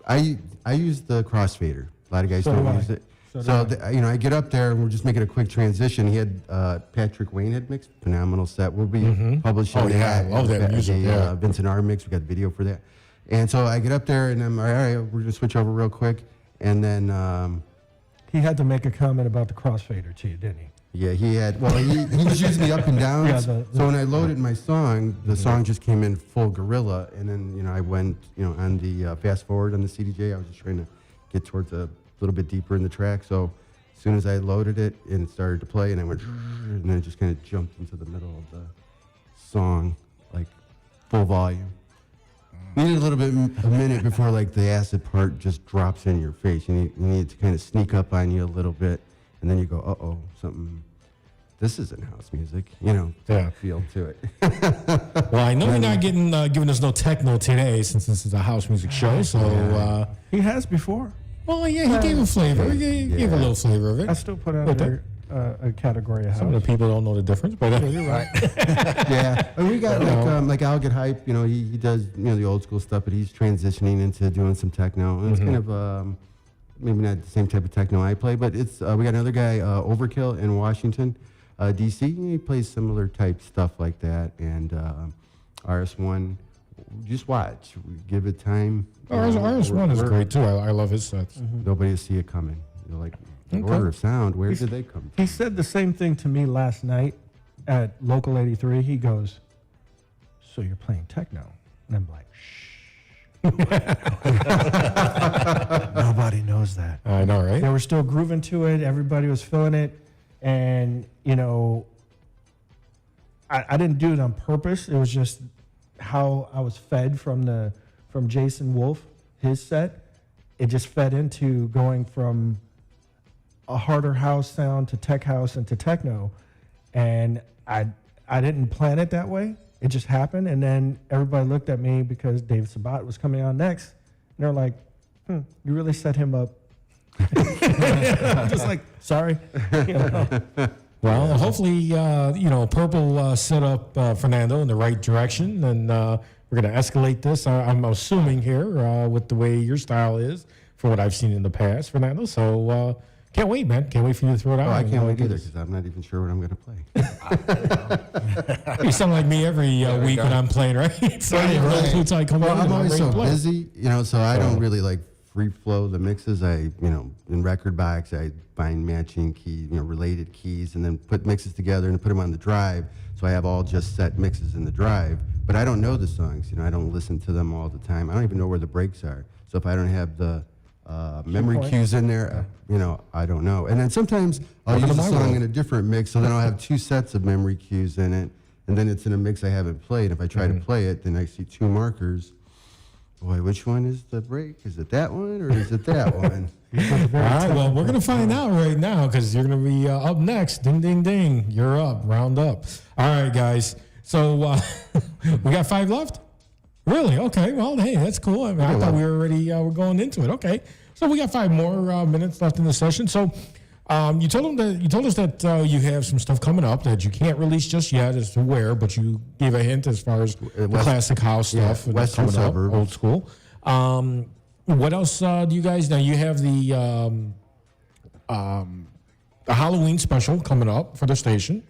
Speaker 4: I use the crossfader. A lot of guys
Speaker 5: So do
Speaker 4: don't
Speaker 5: I.
Speaker 4: use it.
Speaker 5: So do
Speaker 4: So, I get up there, and we're just making a quick transition. He had Patrick Wayne had mixed, phenomenal set. We'll be publishing
Speaker 10: Oh, yeah, I love that music, yeah.
Speaker 4: Vincent R mix. We got the video for that. And so I get up there, and I'm all right. We're gonna switch over real quick, and then
Speaker 5: He had to make a comment about the crossfader to you, didn't he?
Speaker 4: yeah, he had. Well, he was using the up and downs.
Speaker 5: Yeah,
Speaker 4: So when I loaded my song, the song just came in full gorilla, and then I went on the fast forward on the CDJ. I was just trying to get towards a little bit deeper in the track. So as soon as I loaded it and it started to play, and I went, and then it just kind of jumped into the middle of the song, like full volume. Needed a little bit, a minute before like the acid part just drops in your face. You need to kind of sneak up on you a little bit, and then you go, something
Speaker 11: this isn't house music, feel to it.
Speaker 10: Well, I know you're not giving us no techno today since this is a house music show. So
Speaker 5: He has before.
Speaker 10: well, yeah, he gave a flavor. He gave a little flavor of it.
Speaker 5: I still put it under a category of house.
Speaker 10: Some of the people don't know the difference, but
Speaker 5: You're right.
Speaker 11: Yeah, and we got like I'll Get Hype. He does the old school stuff, but he's transitioning into doing some techno. And it's kind of maybe not the same type of techno I play, but it's we got another guy, Overkill in Washington, D.C. He plays similar type stuff like that, and RS1. Just watch, give it time.
Speaker 10: RS1 is great too. I love his sets.
Speaker 11: Nobody will see it coming. You're like, Order of Sound. Where did they come from?
Speaker 5: He said the same thing to me last night at Local 83. He goes, "So you're playing techno?" And I'm like, "Shh." Nobody knows that.
Speaker 10: I know, right?
Speaker 5: They were still grooving to it. Everybody was feeling it, and I didn't do it on purpose. It was just how I was fed from Jason Wolf, his set. It just fed into going from a harder house sound to tech house and to techno, and I didn't plan it that way. It just happened, and then everybody looked at me because Dave Sabat was coming on next, and they're like, "You really set him up." I'm just like, sorry.
Speaker 10: Well, hopefully, Purple set up Fernando in the right direction, and we're going to escalate this. I'm assuming here with the way your style is, for what I've seen in the past, Fernando. So can't wait, man. Can't wait for you to throw it out.
Speaker 11: I can't wait either because I'm not even sure what I'm going to play.
Speaker 10: You sound like me every week when I'm playing, right? So
Speaker 11: I'm always so busy, so I don't really like free flow the mixes. In record box, I find matching key, related keys, and then put mixes together and put them on the drive. So I have all just set mixes in the drive, but I don't know the songs. I don't listen to them all the time. I don't even know where the breaks are. So if I don't have the memory cues in there, I don't know. And then sometimes I'll use a song in a different mix, so then I'll have two sets of memory cues in it, and then it's in a mix I haven't played. If I try to play it, then I see two markers. Boy, which one is the break? Is it that one or is it that one?
Speaker 10: All right, well, we're going to find out right now because you're going to be up next. Ding, ding, ding. You're up. Round up. All right, guys. So we got 5 left? Really? Okay. Well, hey, that's cool. I thought we were already were going into it. Okay. So we got 5 more minutes left in the session. So you told us that you have some stuff coming up that you can't release just yet as to where, but you gave a hint as far as the classic house stuff.
Speaker 11: Yeah, Western Suburbs.
Speaker 10: Old school. What else do you guys? Now you have the Halloween special coming up for the station.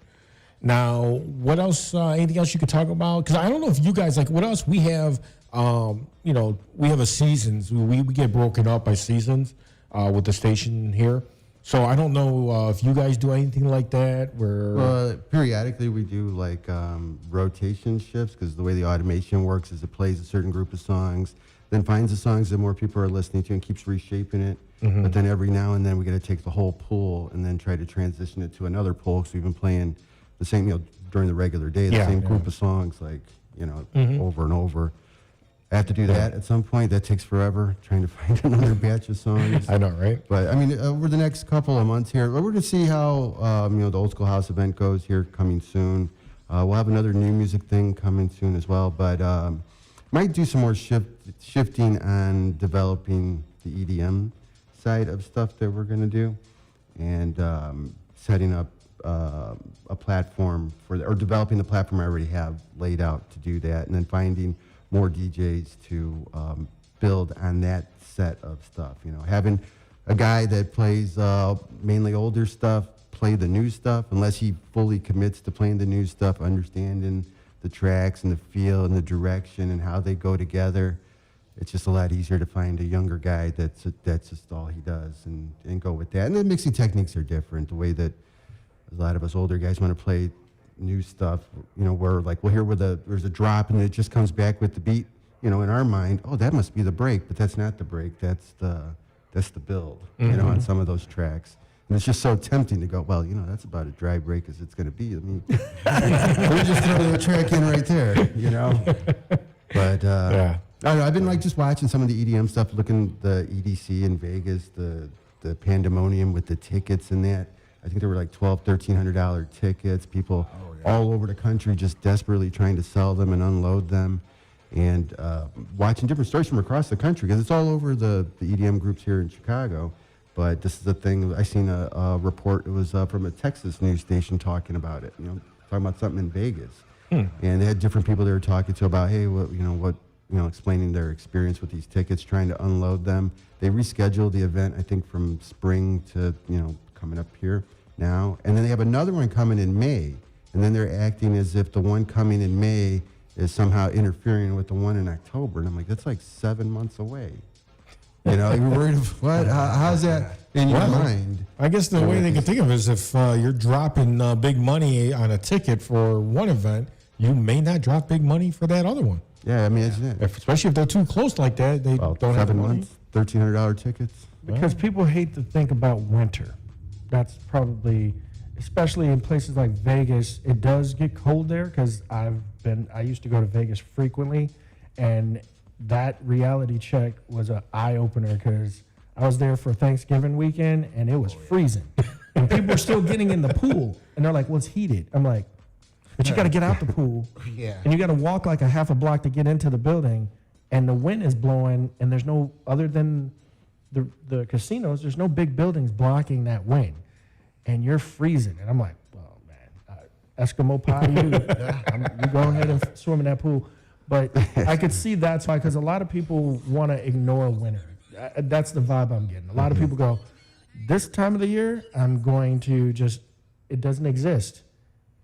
Speaker 10: Now, what else? Anything else you could talk about? Because I don't know if you guys what else we have. We have a seasons. We get broken up by seasons with the station here. So I don't know if you guys do anything like that.
Speaker 11: Well, periodically we do like rotation shifts because the way the automation works is it plays a certain group of songs, then finds the songs that more people are listening to and keeps reshaping it. Mm-hmm. But then every now and then we got to take the whole pool and then try to transition it to another pool. So we've been playing the same, during the regular day, the same group of songs, like, over and over. I have to do that at some point. That takes forever, trying to find another batch of songs.
Speaker 10: I know, right?
Speaker 11: But, over the next couple of months here, we're going to see how, the Old School House event goes here coming soon. We'll have another new music thing coming soon as well. But might do some more shifting on developing the EDM side of stuff that we're going to do. And setting up a platform or developing the platform I already have laid out to do that. And then finding more DJs to build on that set of stuff. Having a guy that plays mainly older stuff play the new stuff, unless he fully commits to playing the new stuff, understanding the tracks and the feel and the direction and how they go together. It's just a lot easier to find a younger guy that's just all he does and go with that. And the mixing techniques are different. The way that a lot of us older guys want to play new stuff, where like we'll hear there's a drop and it just comes back with the beat, in our mind, oh, that must be the break, but that's not the break, that's the build, on some of those tracks. And it's just so tempting to go, well, that's about as dry break as it's going to be. We just throw the track in right there, But I don't know, I've been just watching some of the EDM stuff, looking at the EDC in Vegas, the pandemonium with the tickets and that. I think there were like $1,200-$1,300 tickets. People all over the country just desperately trying to sell them and unload them, and watching different stories from across the country because it's all over the EDM groups here in Chicago. But this is the thing. I seen a report. It was from a Texas news station talking about it. Talking about something in Vegas, and they had different people they were talking to about, hey, explaining their experience with these tickets, trying to unload them. They rescheduled the event, I think, from spring to coming up here now, and then they have another one coming in May, and then they're acting as if the one coming in May is somehow interfering with the one in October, and I'm like, that's like 7 months away. You're worried of what? How's that in your mind?
Speaker 10: I guess the way they can think of it is if you're dropping big money on a ticket for one event, you may not drop big money for that other one.
Speaker 11: Yeah, I mean,
Speaker 10: especially if they're too close like that, they don't have
Speaker 11: 7
Speaker 10: money.
Speaker 11: months, $1,300 tickets.
Speaker 5: Because people hate to think about winter. That's probably, especially in places like Vegas, it does get cold there because I used to go to Vegas frequently, and that reality check was an eye-opener because I was there for Thanksgiving weekend, and it was freezing. And people were still getting in the pool, and they're like, well, it's heated. I'm like, but you got to get out the pool, and you got to walk like a half a block to get into the building, and the wind is blowing, and there's no, other than the casinos, there's no big buildings blocking that wind, and you're freezing. And I'm like, oh, man, Eskimo pie, you go ahead and swim in that pool. But I could see that's why, because a lot of people want to ignore winter. That's the vibe I'm getting. A lot of people go, this time of the year, I'm going to just, it doesn't exist.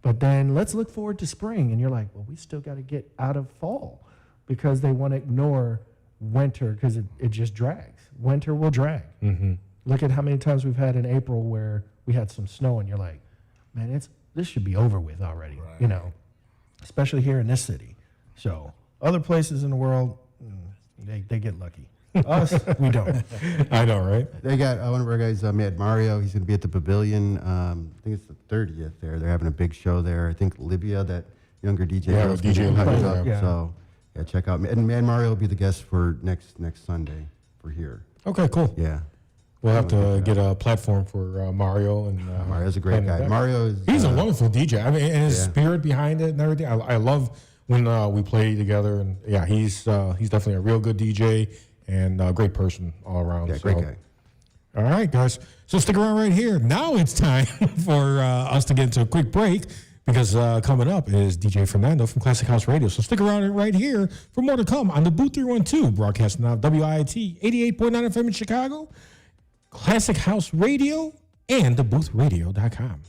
Speaker 5: But then let's look forward to spring. And you're like, well, we still got to get out of fall because they want to ignore winter because it just drags. Winter will drag. Mm-hmm. Look at how many times we've had in April where we had some snow and you're like, man, this should be over with already, especially here in this city. So other places in the world, they get lucky. Us, we don't.
Speaker 10: I know, right?
Speaker 11: They got one of our guys, Mad Mario. He's going to be at the Pavilion. I think it's the 30th there. They're having a big show there. I think Livia, that younger DJ.
Speaker 10: Yeah, DJ Livia.
Speaker 11: Yeah. So, check out. And Mad Mario will be the guest for next Sunday for here.
Speaker 10: Okay, cool.
Speaker 11: Yeah.
Speaker 10: We'll have to get a platform for Mario. And
Speaker 11: Mario's a great guy.
Speaker 10: He's a wonderful DJ. I mean, and his spirit behind it and everything. I love when we play together. And, he's definitely a real good DJ. And a great person all around.
Speaker 11: Yeah, great guy.
Speaker 10: All right, guys. So stick around right here. Now it's time for us to get into a quick break because coming up is DJ Fernando from Classic House Radio. So stick around right here for more to come on the DaBooth312, broadcasting out of WIIT 88.9 FM in Chicago, Classic House Radio, and DaBoothRadio.com.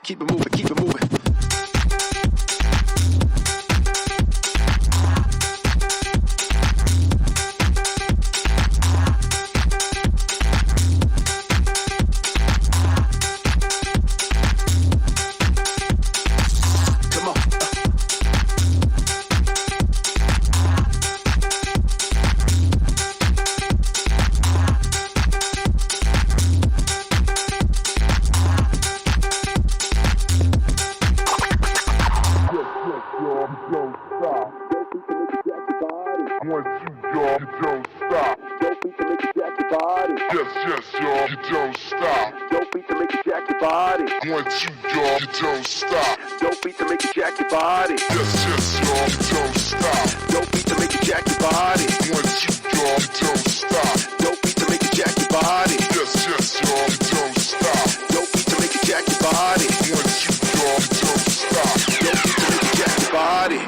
Speaker 12: Keep it moving, keep it moving.
Speaker 13: Once you yaw, you don't stop. Dope beat to make you jack your body. Yes, y'all, you don't stop. Dope beat to make you jack your body. Once you yaw, you don't stop. Dope beat to make you jack your body. Yes, y'all, you don't stop. Dope beat to make you jack your body. Once you yaw, you don't stop. Dope beat to make you jack your body. Yes, y'all, you don't stop. Dope beat to make you jack your body. Once you yaw, you don't stop. Dope beat to make you jack your body.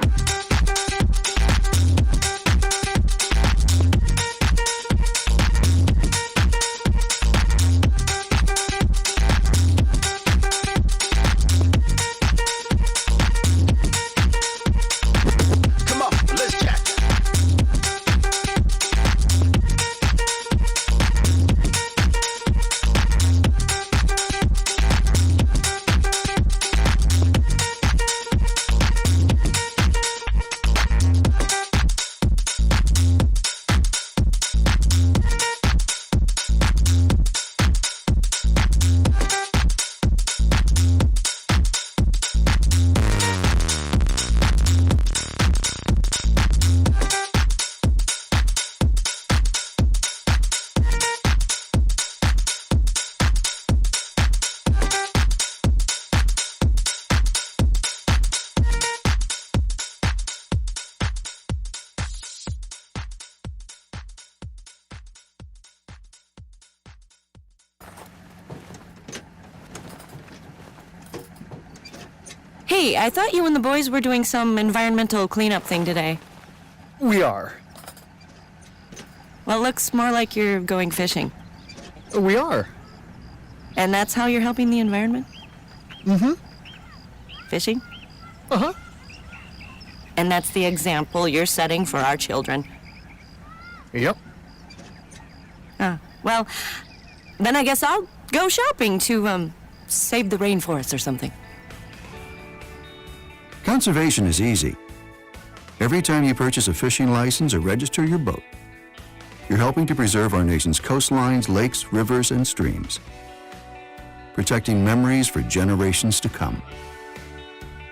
Speaker 14: Hey, I thought you and the boys were doing some environmental cleanup thing today.
Speaker 15: We are.
Speaker 14: Well, it looks more like you're going fishing.
Speaker 15: We are.
Speaker 14: And that's how you're helping the environment?
Speaker 15: Mm-hmm.
Speaker 14: Fishing?
Speaker 15: Uh-huh.
Speaker 14: And that's the example you're setting for our children?
Speaker 15: Yep.
Speaker 14: Well, then I guess I'll go shopping to, save the rainforest or something.
Speaker 16: Conservation is easy. Every time you purchase a fishing license or register your boat, you're helping to preserve our nation's coastlines, lakes, rivers, and streams, protecting memories for generations to come.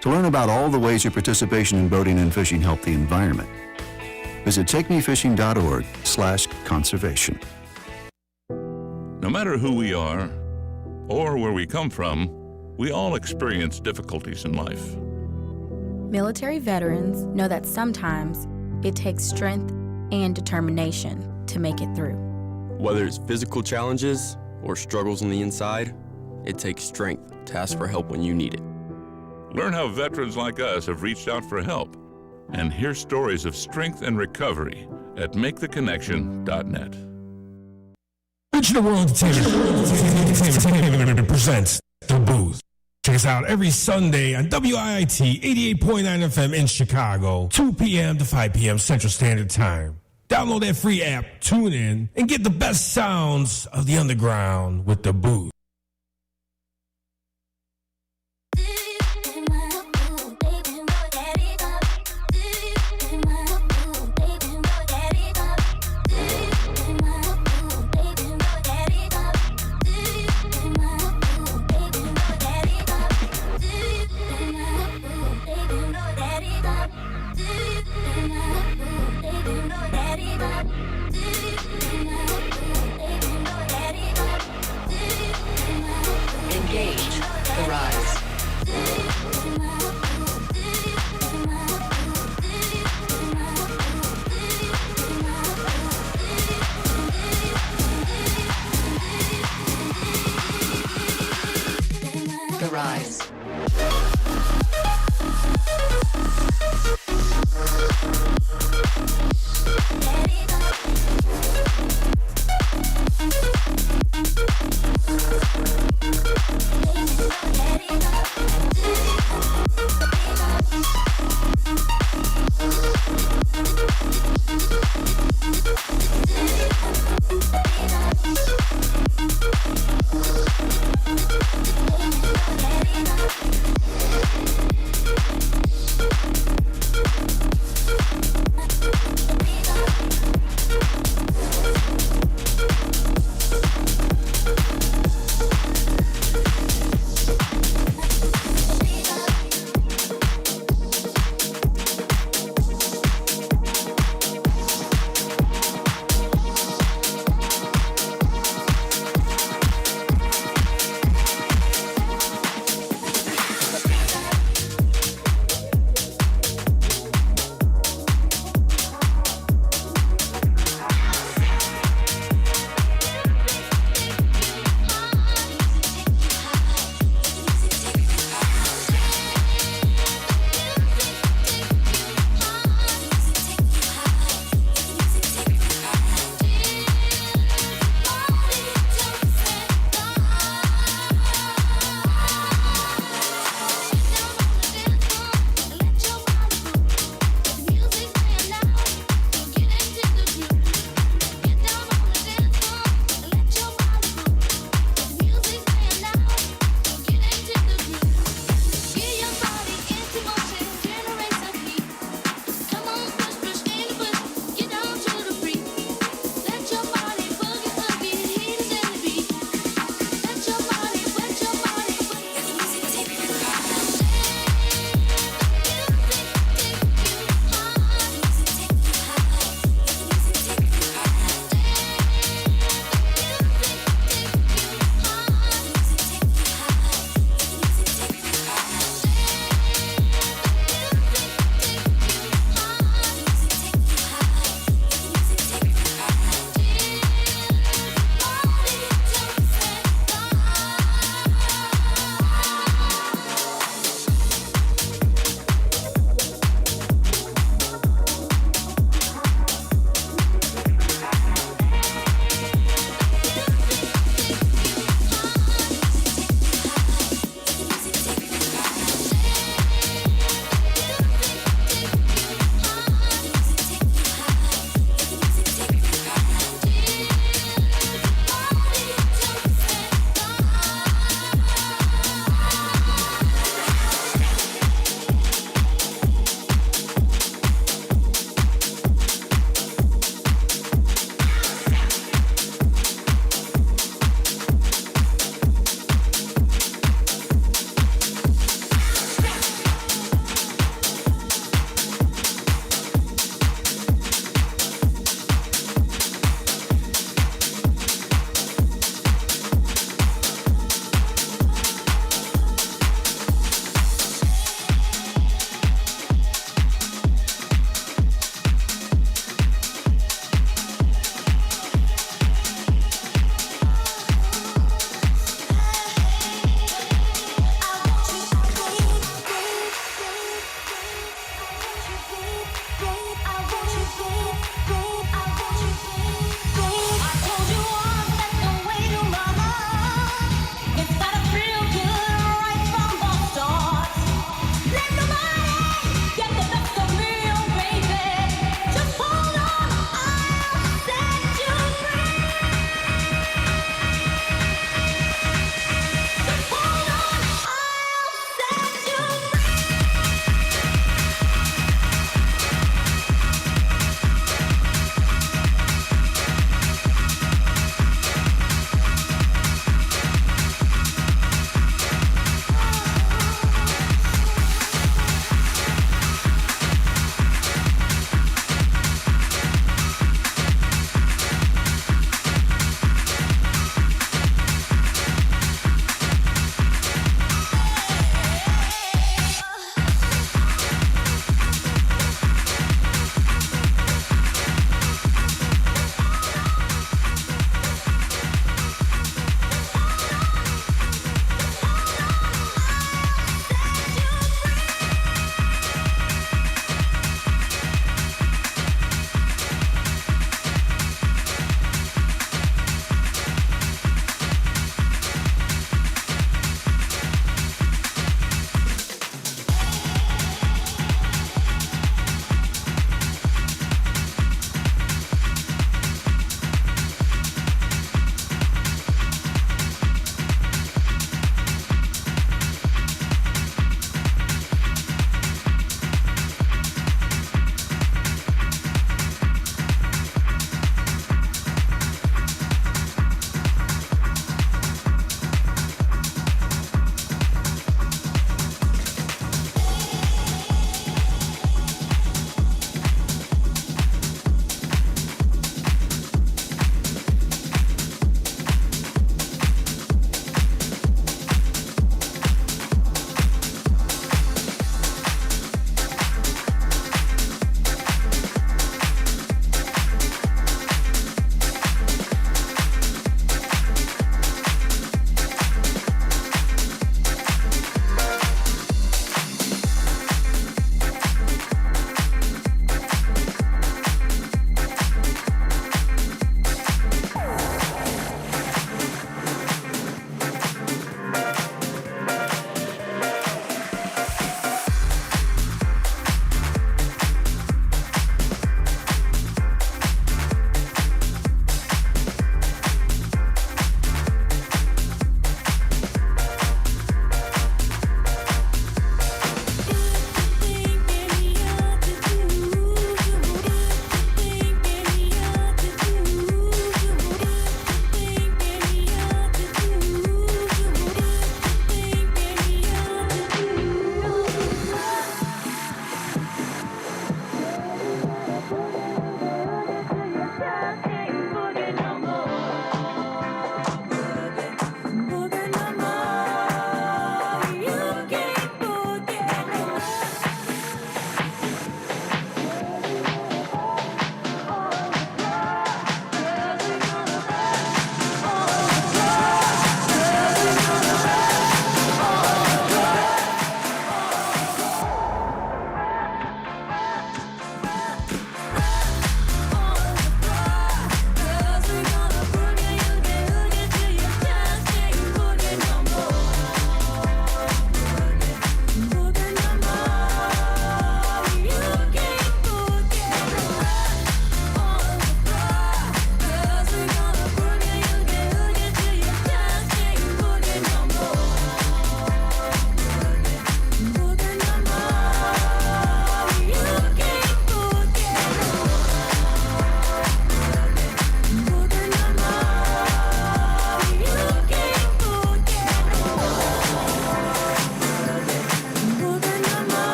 Speaker 16: To learn about all the ways your participation in boating and fishing help the environment, visit takemefishing.org/conservation.
Speaker 17: No matter who we are or where we come from, we all experience difficulties in life.
Speaker 18: Military veterans know that sometimes it takes strength and determination to make it through.
Speaker 19: Whether it's physical challenges or struggles on the inside, it takes strength to ask for help when you need it.
Speaker 17: Learn how veterans like us have reached out for help and hear stories of strength and recovery at maketheconnection.net.
Speaker 1: Digital World Entertainment presents The Booth. Check us out every Sunday on WIIT 88.9 FM in Chicago, 2 p.m. to 5 p.m. Central Standard Time. Download that free app, tune in, and get the best sounds of the underground with The Booth.
Speaker 7: Engage the rise. The rise.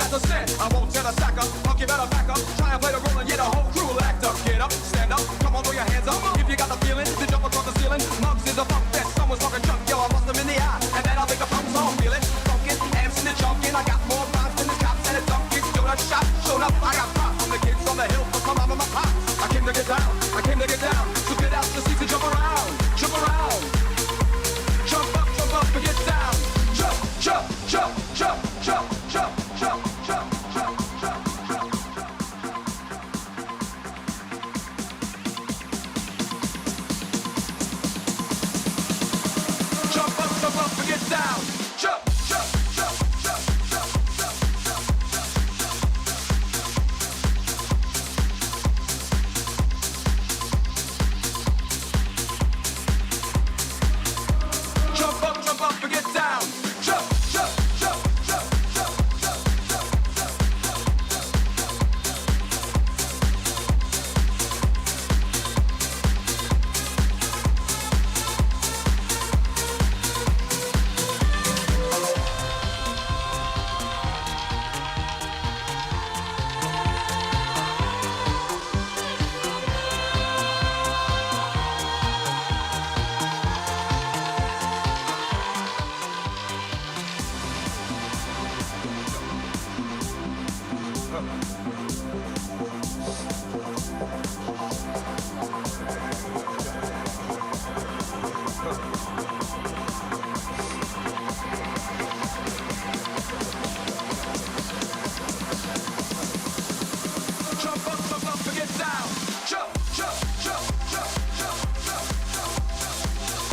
Speaker 20: has a sin. I won't tell a sack up. Punk, you better back up. Try and play the role and get a whole crew will act up. Get up, stand up, come on, throw your hands up. If you got the feeling to jump across the ceiling. Muggs is a funk fest. Someone's talking junk. Yo, I bust them in the eye. And then I'll make a pump song. Feel it, funkin', amps in the junkin'. I got more rhymes than the cops and the donkeys. Doing a shot, showed up. I got props from the kids on the hill. From my mom and my pop. I came to get down. I came to get down. So get out your seats and jump around. Jump around. Jump up and get down. Jump, jump, jump, jump, jump, jump, jump, jump, jump, jump, jump. Jump up and get down. Jump, jump, jump, jump, jump, jump, jump, jump. Jump up and get down. Jump, jump, jump, jump, jump, jump, jump, jump, Jump up and get down. Jump, jump, jump, jump, jump, jump, jump, jump.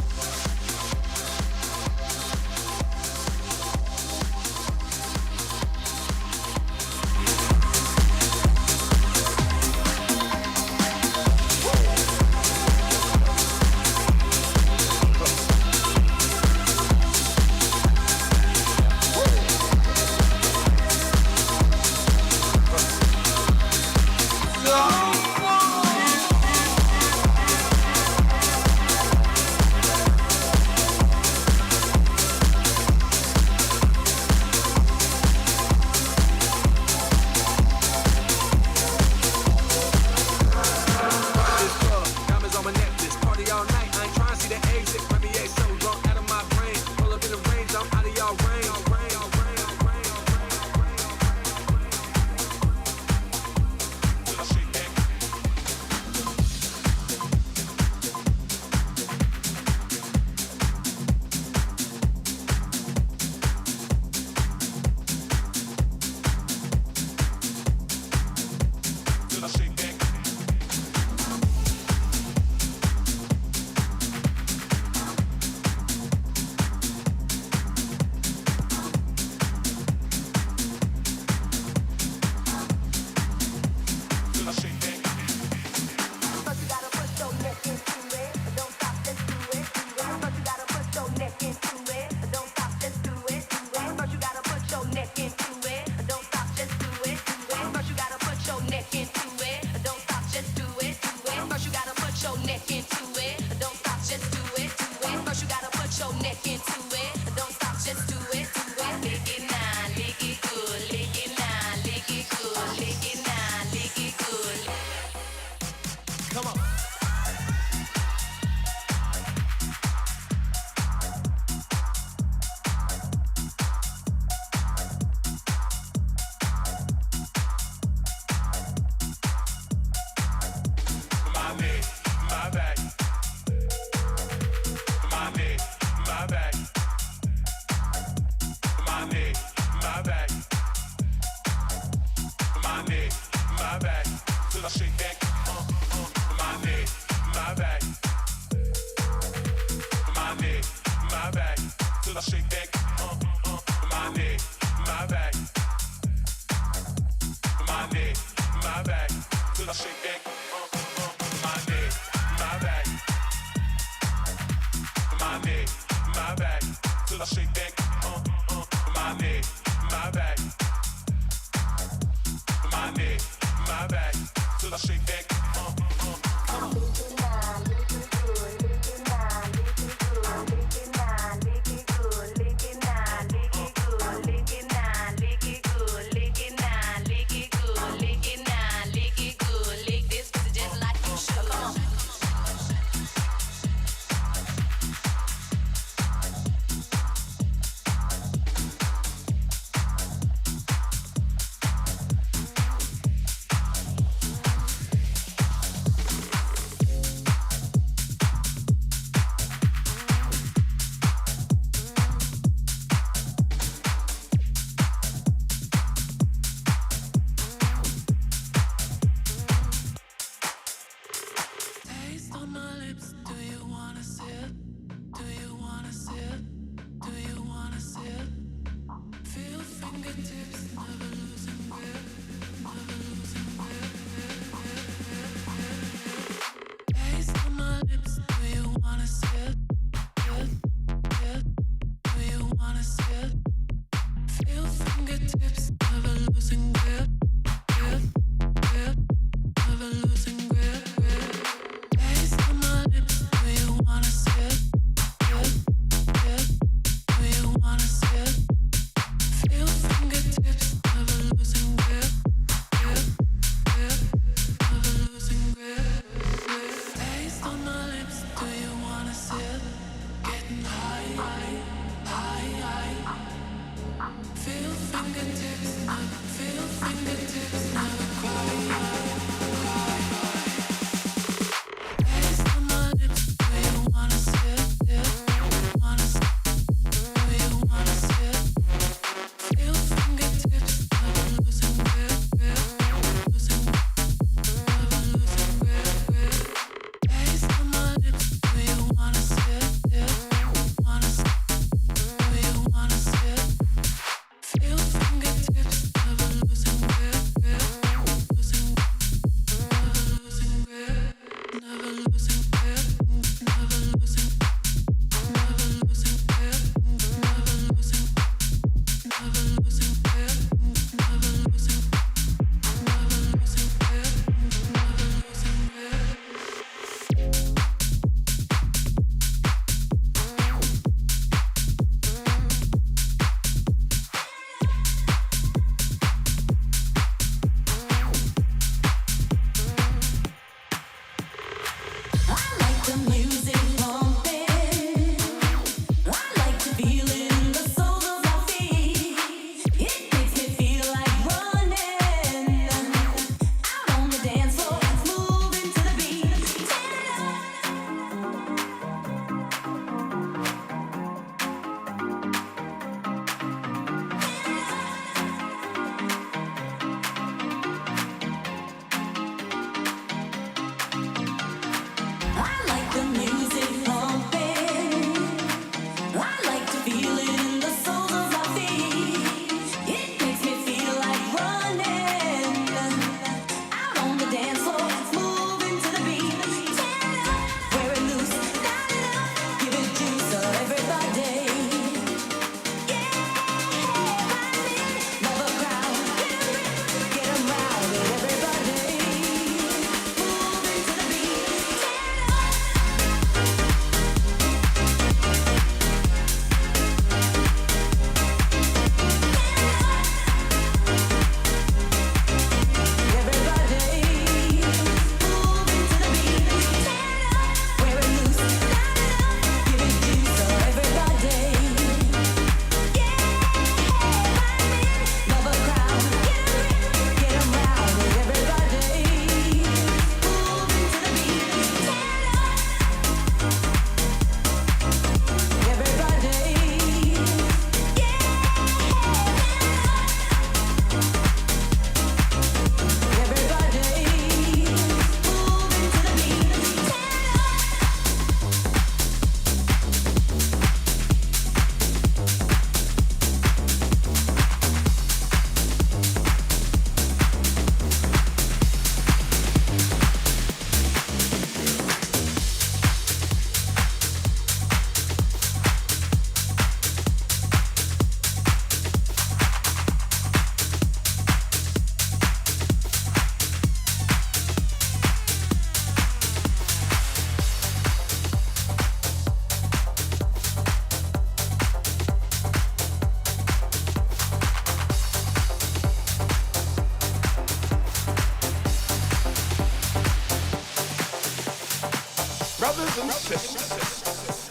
Speaker 21: brothers and sisters,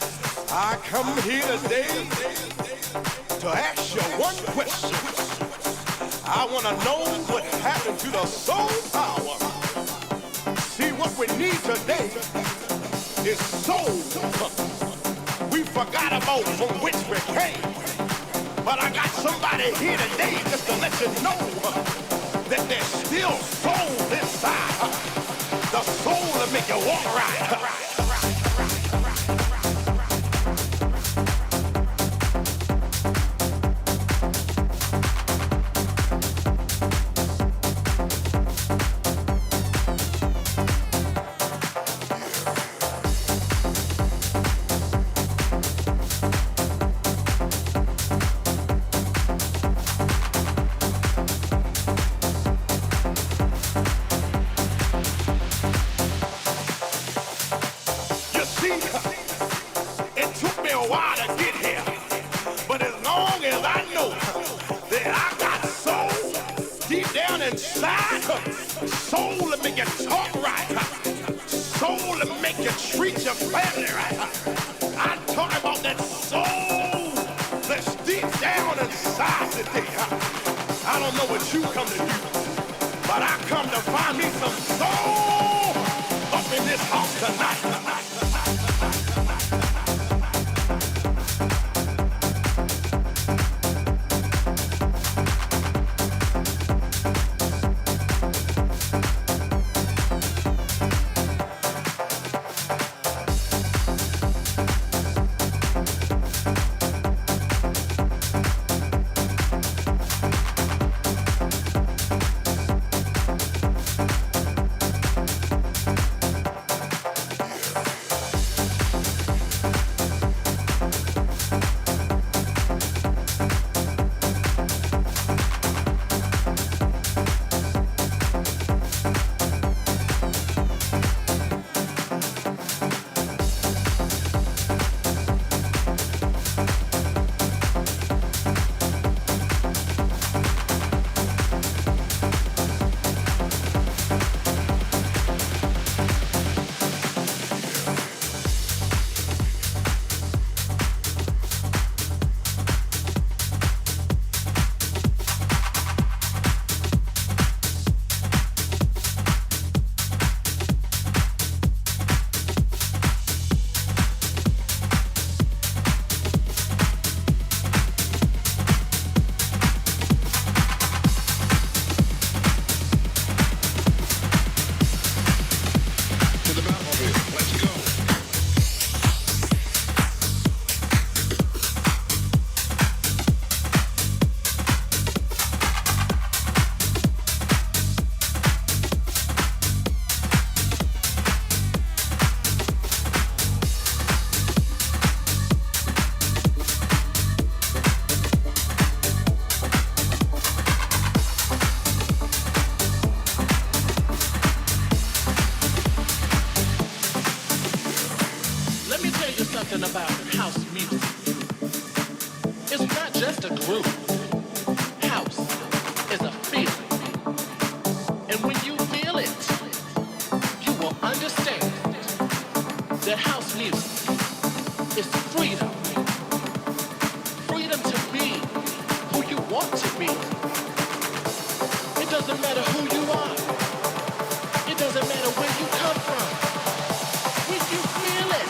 Speaker 21: I come here today to ask you one question. I want to know what happened to the soul power. See, what we need today is soul. We forgot about from which we came. But I got somebody here today just to let you know that there's still soul inside. The soul that make you walk right. Soul to make you talk right. Soul to make you treat your family right. I'm talking about that soul that's deep down inside today. don't know what you come to do, but I come to find me some soul up in this house tonight.
Speaker 2: About house music. It's not just a groove. House is a feeling. And when you feel it, you will understand that house music is freedom. Freedom to be who you want to be. It doesn't matter who you are. It doesn't matter where you come from. When you feel it,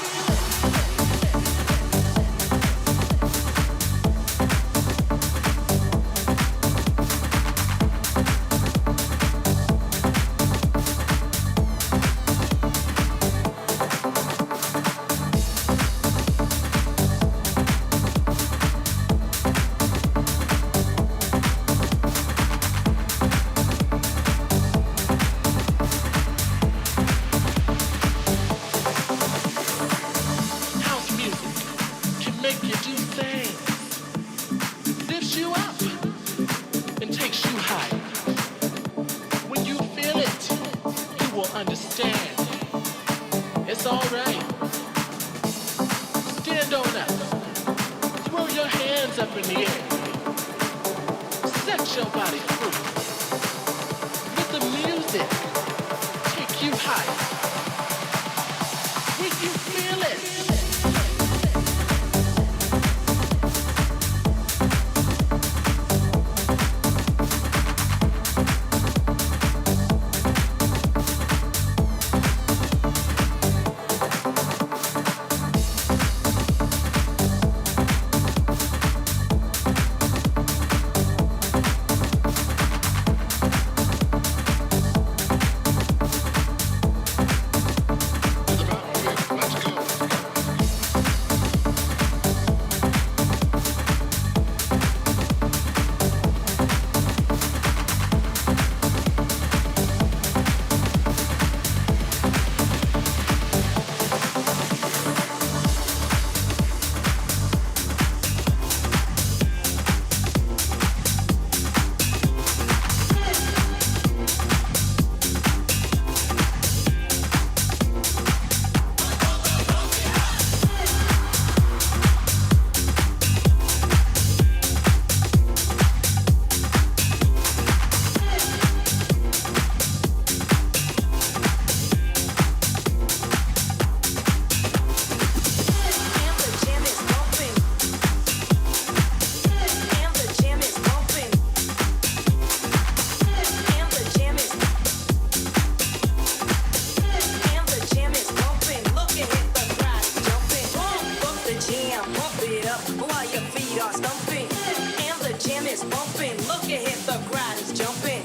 Speaker 6: is bumping. Look ahead, the crowd is jumping.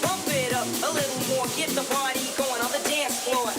Speaker 6: Bump it up a little more. Get the party going on the dance floor.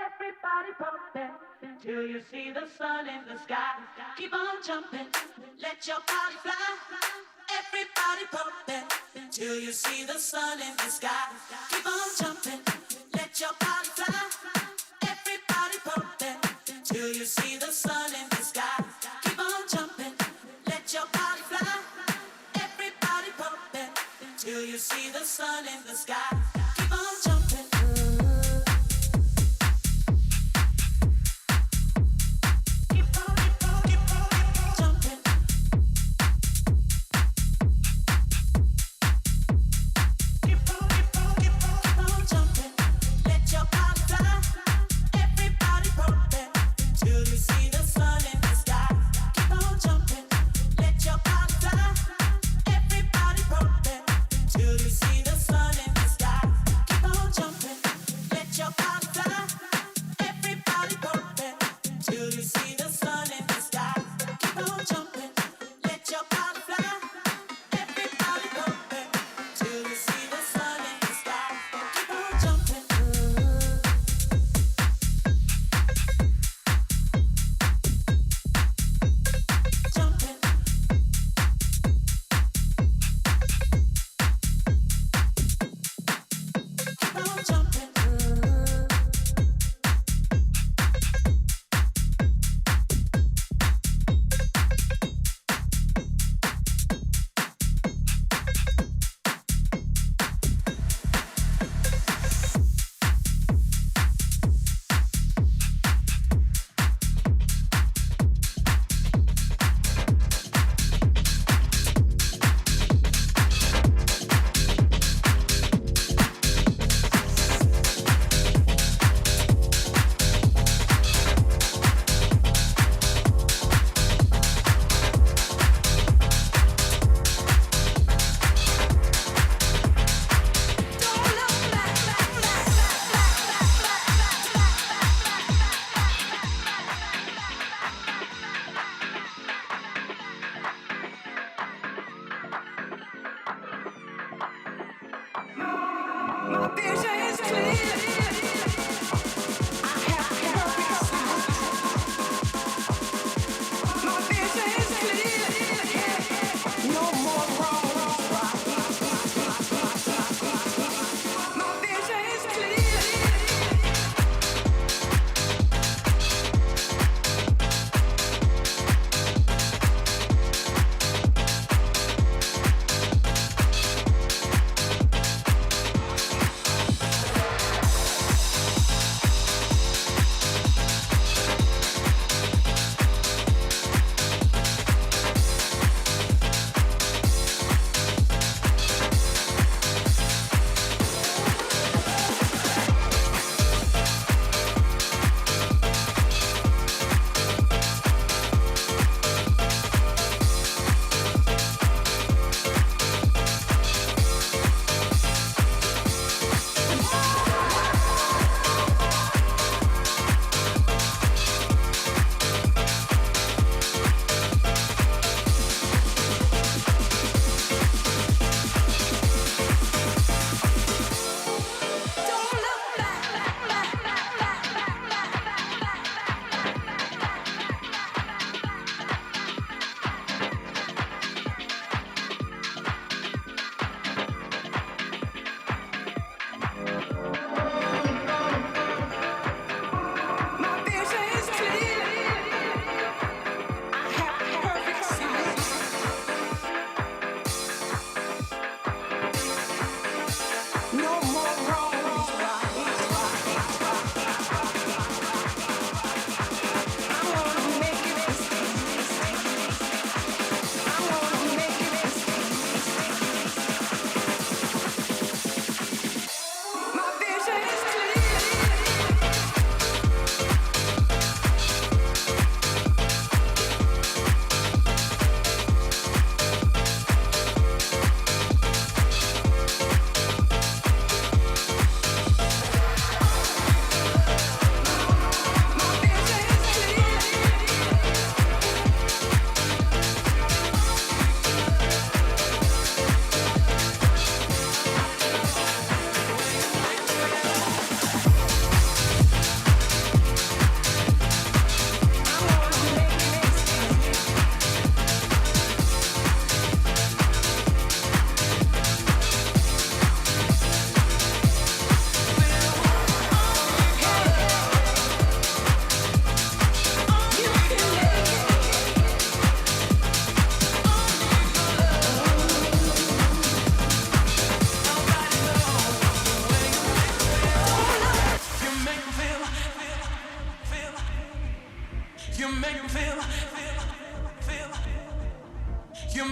Speaker 6: Everybody pumping till you see the sun in the sky. Keep on jumping, let your body fly. Everybody pumping till you see the sun in the sky. Keep on jumping, let your body fly. Everybody pumping till you see the sun in the sky. Keep on jumping, let your body fly. Everybody pumping till you see the sun in the sky. Keep on jumping. Let your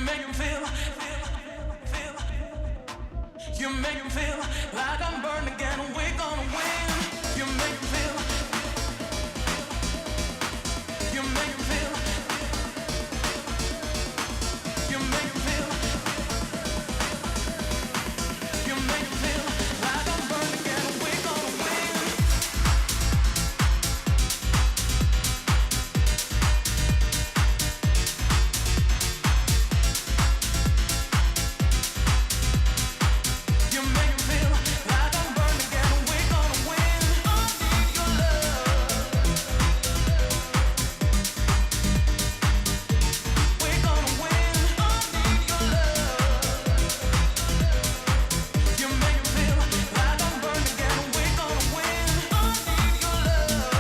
Speaker 6: make 'em feel, you make 'em feel like I'm burned again and we're gonna win. You make 'em feel, you make 'em feel, you make 'em feel, you make 'em feel like I'm burned again and we're gonna win. You make 'em feel like I'm burned again and we're gonna win. I need your love. We're gonna win. I need your love. You make 'em feel like I'm burned again and we're gonna win. I need your love.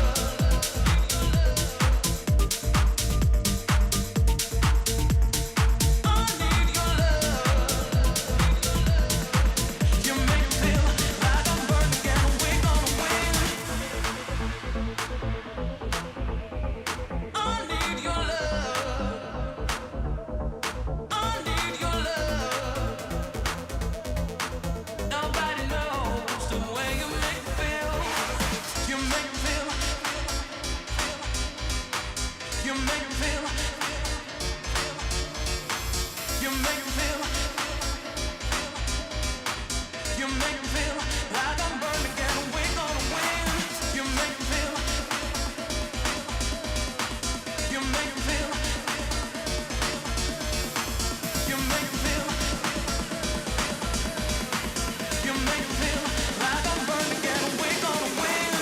Speaker 6: I need your love. You make 'em feel like I'm burned again and we're gonna win. I need your love. I need your love. Nobody knows the way you make me feel. You make me feel. You make me feel. You make me feel. You make me feel like I'm burned again and we're gonna win. You make me feel. You make me feel. You make me feel. You make me feel like I'm burned again and we're gonna win.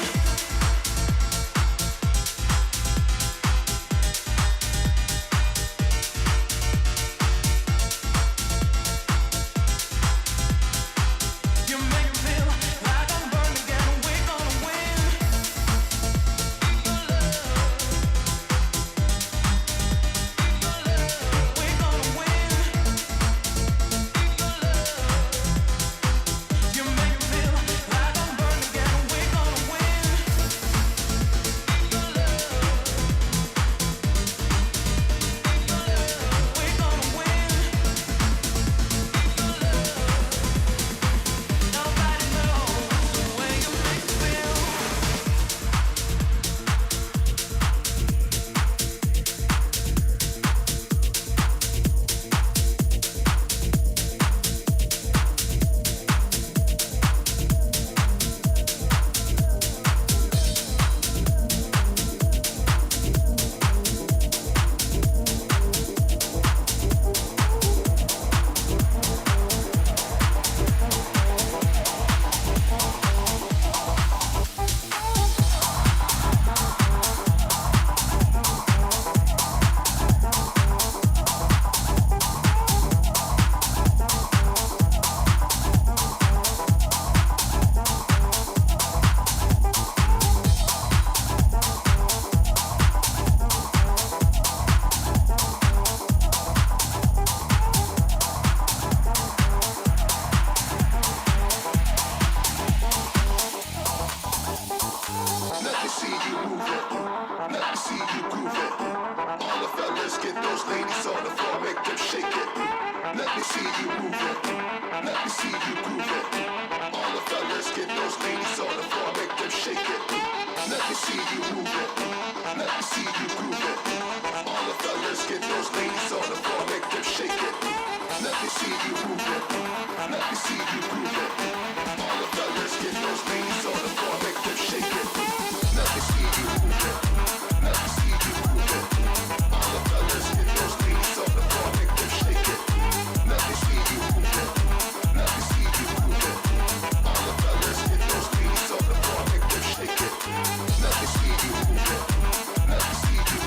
Speaker 6: You make me feel like I'm burned again and we're gonna win. Your love. We're gonna win. Your love. You make me feel like I'm burned again and we're gonna win. Your love. We're gonna win. Nobody knows the way you make me feel.
Speaker 13: Let me see you move it. Let me see you groove it. All the fellas get those ladies on the floor, make them shake it. Let me see you move it. Let me see you groove it. All the fellas get those ladies on the floor, make them shake it. Let me see you move it. Let me see you groove it. All the fellas get those ladies on the floor, make them shake it. Let me see you move it. Let me see you groove it. All the fellas get those ladies on the floor, make them shake it. Let me see you move it. Let me see you groove it. All the fellas get those ladies on the floor, make them shake it. Let me see you move it. Let me see you groove it. All the fellas get those ladies on the floor, make them shake it. Let me see you move it. Let me see you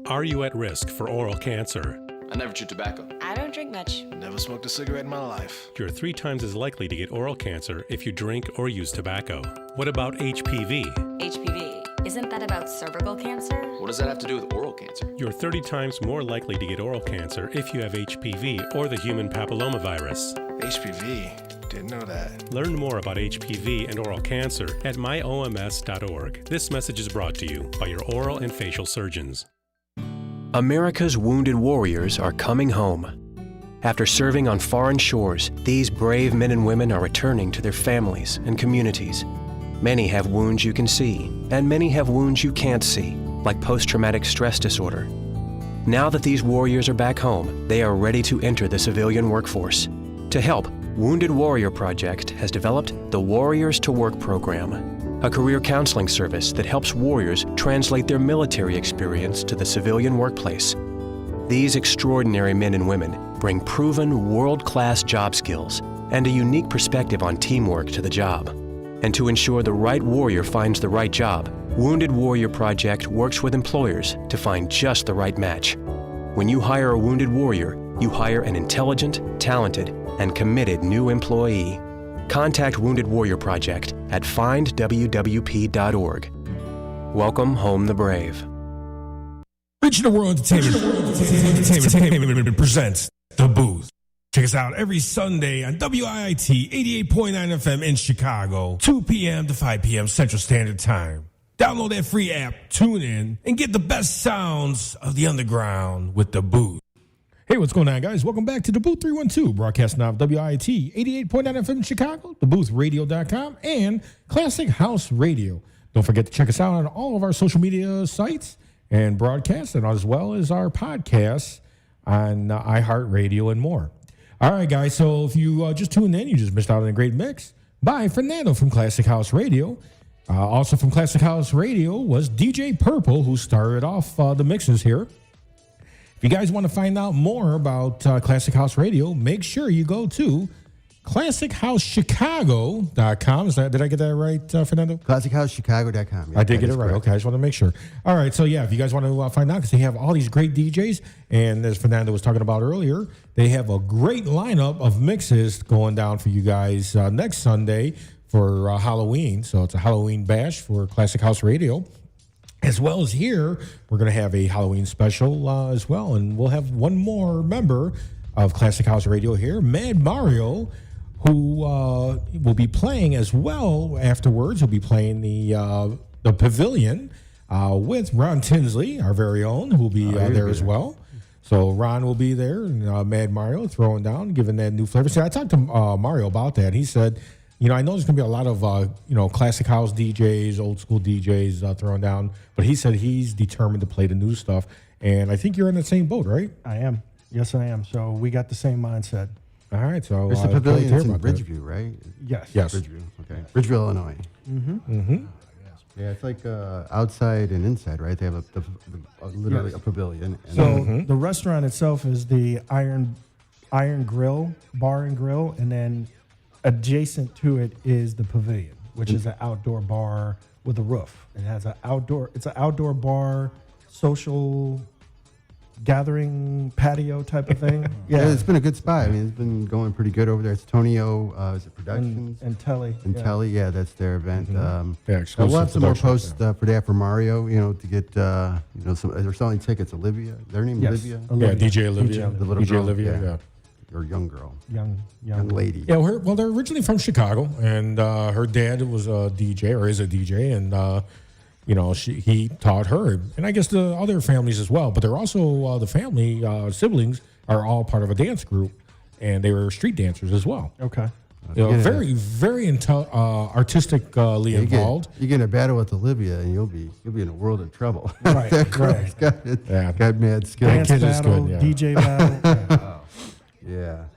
Speaker 8: Are you at risk for oral cancer?
Speaker 19: I never chew tobacco.
Speaker 14: I don't drink much.
Speaker 22: Never smoked a cigarette in my life.
Speaker 8: You're 3 times as likely to get oral cancer if you drink or use tobacco. What about HPV?
Speaker 18: HPV. Isn't that about cervical cancer?
Speaker 19: What does that have to do with oral cancer?
Speaker 8: You're 30 times more likely to get oral cancer if you have HPV or the human papillomavirus.
Speaker 22: HPV? Didn't know that.
Speaker 8: Learn more about HPV and oral cancer at myoms.org. This message is brought to you by your oral and facial surgeons.
Speaker 23: America's wounded warriors are coming home. After serving on foreign shores, these brave men and women are returning to their families and communities. Many have wounds you can see, and many have wounds you can't see, like post-traumatic stress disorder. Now that these warriors are back home, they are ready to enter the civilian workforce. To help, Wounded Warrior Project has developed the Warriors to Work program, a career counseling service that helps warriors translate their military experience to the civilian workplace. These extraordinary men and women bring proven world-class job skills and a unique perspective on teamwork to the job. And to ensure the right warrior finds the right job, Wounded Warrior Project works with employers to find just the right match. When you hire a wounded warrior, you hire an intelligent, talented, and committed new employee. Contact Wounded Warrior Project at findwwp.org. Welcome home the brave.
Speaker 1: Regional World Entertainment presents The Booth. Check us out every Sunday on WIIT 88.9 FM in Chicago, 2 p.m. to 5 p.m. Central Standard Time. Download that free app, tune in, and get the best sounds of the underground with The Booth.
Speaker 10: Hey, what's going on, guys? Welcome back to DaBooth312, broadcasting out of WIIT 88.9 FM in Chicago, DaBoothRadio.com, and Classic House Radio. Don't forget to check us out on all of our social media sites and broadcasts, and as well as our podcasts on iHeartRadio and more. All right, guys, so if you just tuned in, you just missed out on a great mix by Fernando from Classic House Radio. Also from Classic House Radio was DJ Purple, who started off the mixes here. If you guys want to find out more about Classic House Radio, make sure you go to ClassicHouseChicago.com. Did I get that right, Fernando?
Speaker 11: ClassicHouseChicago.com. Yeah,
Speaker 10: I did get it right. Okay, I just want to make sure. All right, so yeah, if you guys want to find out, because they have all these great DJs, and as Fernando was talking about earlier, they have a great lineup of mixes going down for you guys next Sunday for Halloween. So it's a Halloween bash for Classic House Radio. As well as here, we're going to have a Halloween special as well. And we'll have one more member of Classic House Radio here, Mad Mario, who will be playing as well afterwards. He'll be playing the Pavilion with Ron Tinsley, our very own, who will be there as well. So Ron will be there, and Mad Mario throwing down, giving that new flavor. See, I talked to Mario about that. He said, I know there's going to be a lot of, classic house DJs, old school DJs throwing down, but he said he's determined to play the new stuff. And I think you're in the same boat, right?
Speaker 5: I am. Yes, I am. So we got the same mindset.
Speaker 10: All right. So
Speaker 11: there's the pavilion in Bridgeview, right?
Speaker 5: Yes.
Speaker 11: Bridgeview. Okay. Bridgeville, Illinois.
Speaker 5: Mm-hmm.
Speaker 11: Yeah, it's like outside and inside, right? They have literally a pavilion. And
Speaker 5: so the restaurant itself is the Iron Grill, Bar and Grill, and then adjacent to it is the Pavilion, which is an outdoor bar with a roof. It has an outdoor bar, social gathering patio type of thing.
Speaker 11: Yeah, it's been a good spot. I mean, it's been going pretty good over there. It's Tonio, is it Productions?
Speaker 5: And Telly.
Speaker 11: And Telly, yeah, that's their event.
Speaker 10: Exclusive
Speaker 11: we'll have some more
Speaker 10: productions,
Speaker 11: posts for that for Mario, to get, they're selling tickets. Olivia, their name
Speaker 5: Yes.
Speaker 11: Olivia?
Speaker 10: Yeah, DJ Olivia.
Speaker 11: The little
Speaker 10: DJ
Speaker 11: girl,
Speaker 10: Olivia, yeah.
Speaker 11: Or young girl.
Speaker 5: Young
Speaker 11: lady.
Speaker 10: Yeah, well, they're originally from Chicago, and her dad was a DJ, or is a DJ, and he taught her, and I guess the other families as well. But they're also the family siblings are all part of a dance group, and they were street dancers as well.
Speaker 5: Okay.
Speaker 10: Very, very artistically involved.
Speaker 11: You get in a battle with Olivia, and you'll be in a world of trouble.
Speaker 5: Right.
Speaker 11: That girl's got mad skill.
Speaker 5: Dance battle, DJ battle.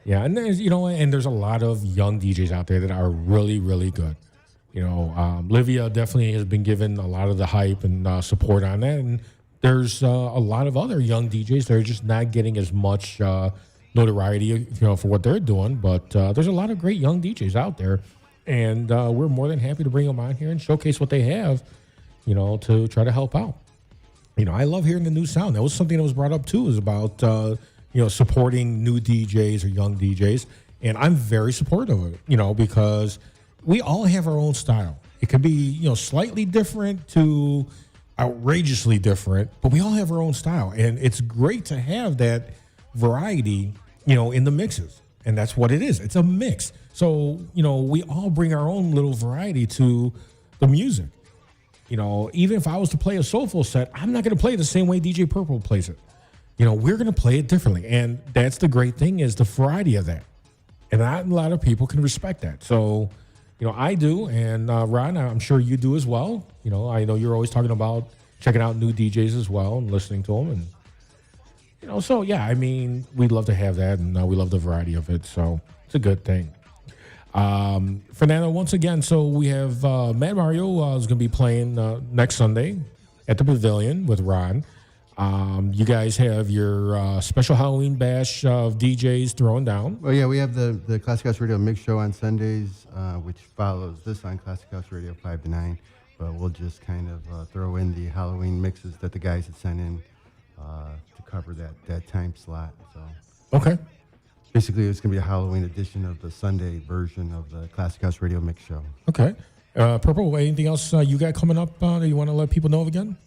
Speaker 10: Yeah, and there's and there's a lot of young DJs out there that are really, really good. Livia definitely has been given a lot of the hype and support on that, and there's a lot of other young DJs that are just not getting as much notoriety, for what they're doing. But there's a lot of great young DJs out there, and we're more than happy to bring them on here and showcase what they have, to try to help out. I love hearing the new sound. That was something that was brought up too, is about supporting new DJs or young DJs, and I'm very supportive of it. Because we all have our own style. It could be slightly different to outrageously different, but we all have our own style, and it's great to have that variety, in the mixes, and that's what it is. It's a mix. So we all bring our own little variety to the music. Even if I was to play a soulful set, I'm not going to play it the same way DJ Purple plays it. We're going to play it differently, and that's the great thing, is the variety of that, and not a lot of people can respect that. So. I do, and Ron, I'm sure you do as well. I know you're always talking about checking out new DJs as well and listening to them, and so yeah, we love to have that, and we love the variety of it. So it's a good thing. Fernando, once again, so we have Mad Mario is going to be playing next Sunday at the Pavilion with Ron. You guys have your special Halloween bash of DJs throwing down.
Speaker 11: Well, yeah, we have the Classic House Radio Mix Show on Sundays, which follows this on Classic House Radio 5 to 9. But we'll just kind of throw in the Halloween mixes that the guys had sent in to cover that time slot. So
Speaker 10: okay.
Speaker 11: Basically, it's going to be a Halloween edition of the Sunday version of the Classic House Radio Mix Show.
Speaker 10: Okay. Purple, anything else you got coming up that you want to let people know of again?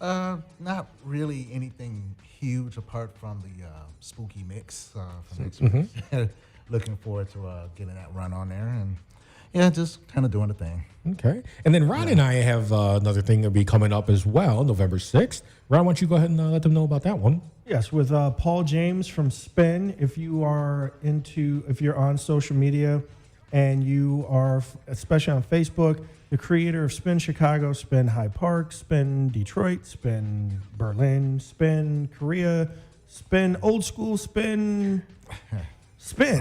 Speaker 5: Not really anything huge apart from the spooky mix for next week. Looking forward to getting that run on there, and just kind of doing the thing.
Speaker 10: Okay. And then Ron and I have another thing that'll be coming up as well, November 6th. Ron, why don't you go ahead and let them know about that one?
Speaker 3: Yes, with Paul James from Spin. If you're on social media and you are, especially on Facebook, the creator of Spin Chicago, Spin Hyde Park, Spin Detroit, Spin Berlin, Spin Korea, Spin Old School, Spin Spin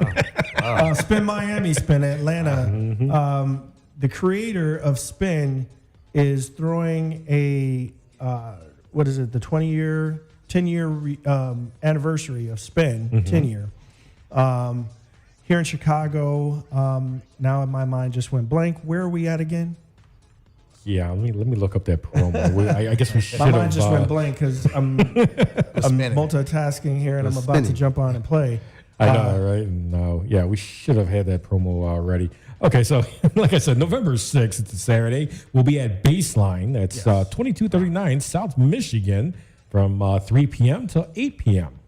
Speaker 3: Miami, Spin Atlanta. The creator of Spin is throwing a, the 10-year anniversary of Spin, 10 year. Here in Chicago, now in my mind just went blank. Where are we at again?
Speaker 10: Yeah, let me look up that promo. I guess we should have.
Speaker 3: My mind just went blank because I'm multitasking here and I'm about to jump on and play.
Speaker 10: I know, right? And yeah, we should have had that promo already. Okay, so like I said, November 6th, it's a Saturday. We'll be at Baseline. That's 2239 South Michigan from 3 p.m. till 8 p.m.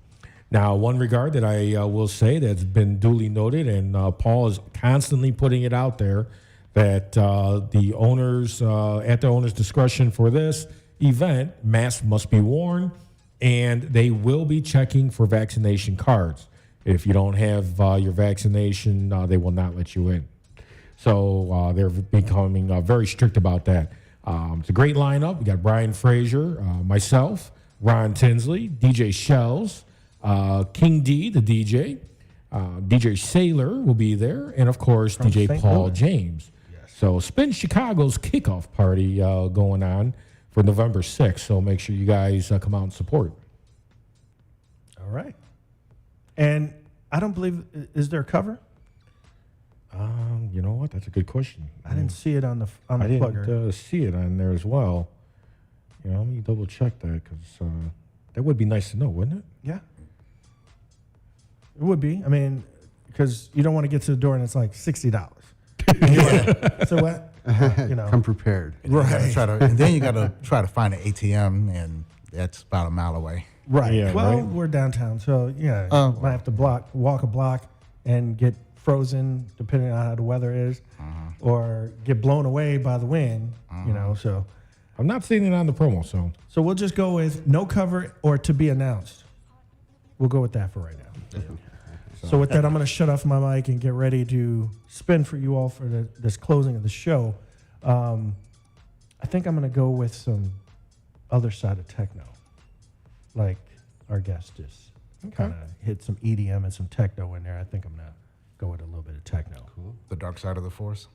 Speaker 10: Now, one regard that I will say that's been duly noted, and Paul is constantly putting it out there, that the owners, at the owner's discretion for this event, masks must be worn, and they will be checking for vaccination cards. If you don't have your vaccination, they will not let you in. So they're becoming very strict about that. It's a great lineup. We got Brian Frazier, myself, Ron Tinsley, DJ Shells, King D, the DJ, DJ Sailor will be there, and of course from DJ St. Paul Louis. James. Yes. So Spin Chicago's kickoff party going on for November 6th. So make sure you guys come out and support.
Speaker 3: All right. And I don't believe, is there a cover?
Speaker 10: You know what? That's a good question.
Speaker 3: I didn't see it on the
Speaker 10: I
Speaker 3: plugger.
Speaker 10: didn't see it on there as well. Let me double check that, because that would be nice to know, wouldn't it?
Speaker 3: Yeah. It would be. I mean, because you don't want to get to the door and it's like $60. So what?
Speaker 11: Come prepared.
Speaker 5: Right. And then you got to try to find an ATM, and that's about a mile away.
Speaker 3: Right.
Speaker 10: Yeah,
Speaker 3: well,
Speaker 10: right.
Speaker 3: we're downtown, so yeah, might have to walk a block and get frozen, depending on how the weather is, or get blown away by the wind. So
Speaker 10: I'm not seeing it on the promo,
Speaker 3: so we'll just go with no cover or to be announced. We'll go with that for right now. So with that, I'm going to shut off my mic and get ready to spin for you all for this closing of the show. I think I'm going to go with some other side of techno, like our guest just kind of hit some EDM and some techno in there. I think I'm going to go with a little bit of techno.
Speaker 5: Cool. The dark side of the force?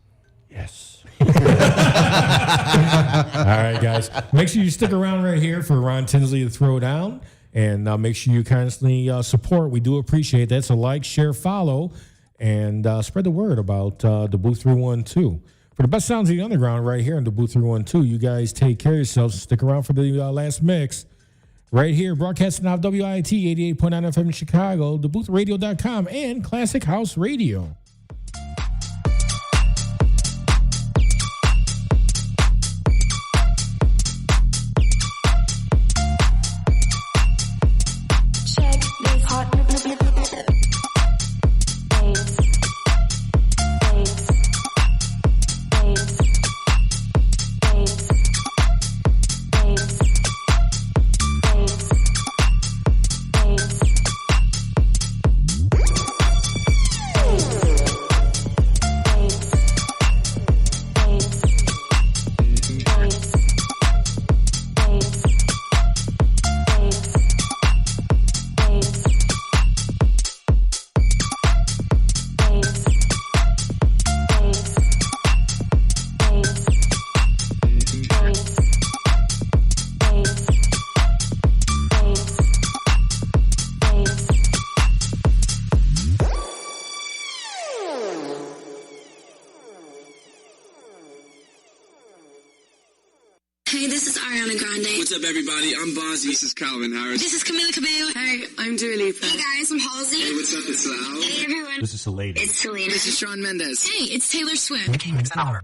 Speaker 3: Yes.
Speaker 10: All right, guys. Make sure you stick around right here for Ron Tinsley to throw down. And make sure you constantly support. We do appreciate that. So like, share, follow, and spread the word about DaBooth312. for the best sounds of the underground right here in DaBooth 312. You guys take care of yourselves. Stick around for the last mix. Right here, broadcasting out WIT 88.9 FM in Chicago, DaBoothRadio.com, and Classic House Radio.
Speaker 6: Check these hot babes,
Speaker 4: Hey, this is Ariana Grande.
Speaker 9: What's up, everybody? I'm Bozzy. This is Calvin Harris.
Speaker 4: This is Camila Cabello.
Speaker 9: Hey, I'm Dua Lipa.
Speaker 4: Hey guys, I'm Halsey.
Speaker 9: Hey, what's up? It's Sal.
Speaker 4: Hey everyone.
Speaker 9: This is Salade.
Speaker 4: It's Selena.
Speaker 9: This is Shawn Mendes.
Speaker 4: Hey, it's Taylor Swift.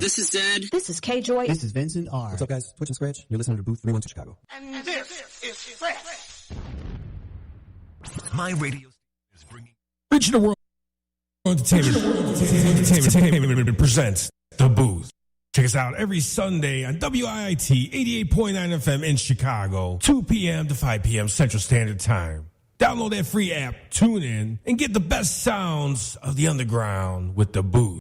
Speaker 9: This is Zed.
Speaker 12: This is K-Joy.
Speaker 24: This is Vincent R. What's up, guys? Twitch and Scratch. You're listening to DaBooth 312 Chicago.
Speaker 21: And this is fresh.
Speaker 1: My radio is bringing
Speaker 10: Reaching the World Entertainment presents The Booth. Check us out every Sunday on WIT 88.9 FM in Chicago, 2 p.m. to 5 p.m. Central Standard Time. Download that free app, tune in, and get the best sounds of the underground with The Booth.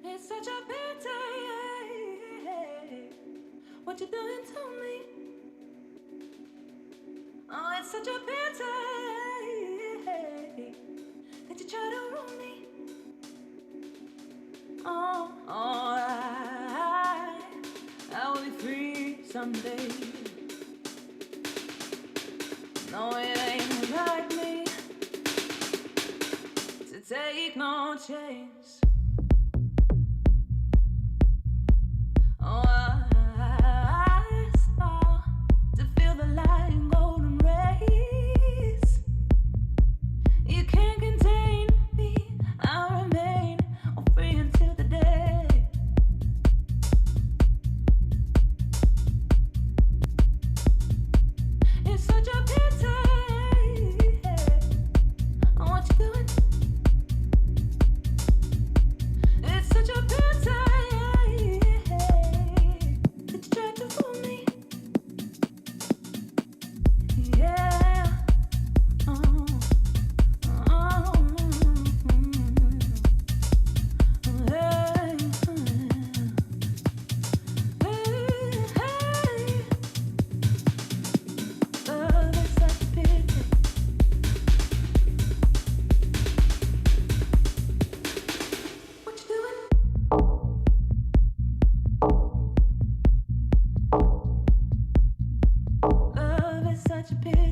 Speaker 6: It's such a pity what you doing to me. Oh, it's such a pity that you try to ruin me. Oh, I will be free someday. No, it ain't like me to take no chance. Oh, I start to feel the light and golden rays. You can't contain me. I remain free until the day. It's such a pity. What you doing? It's such a pity. Such a pity.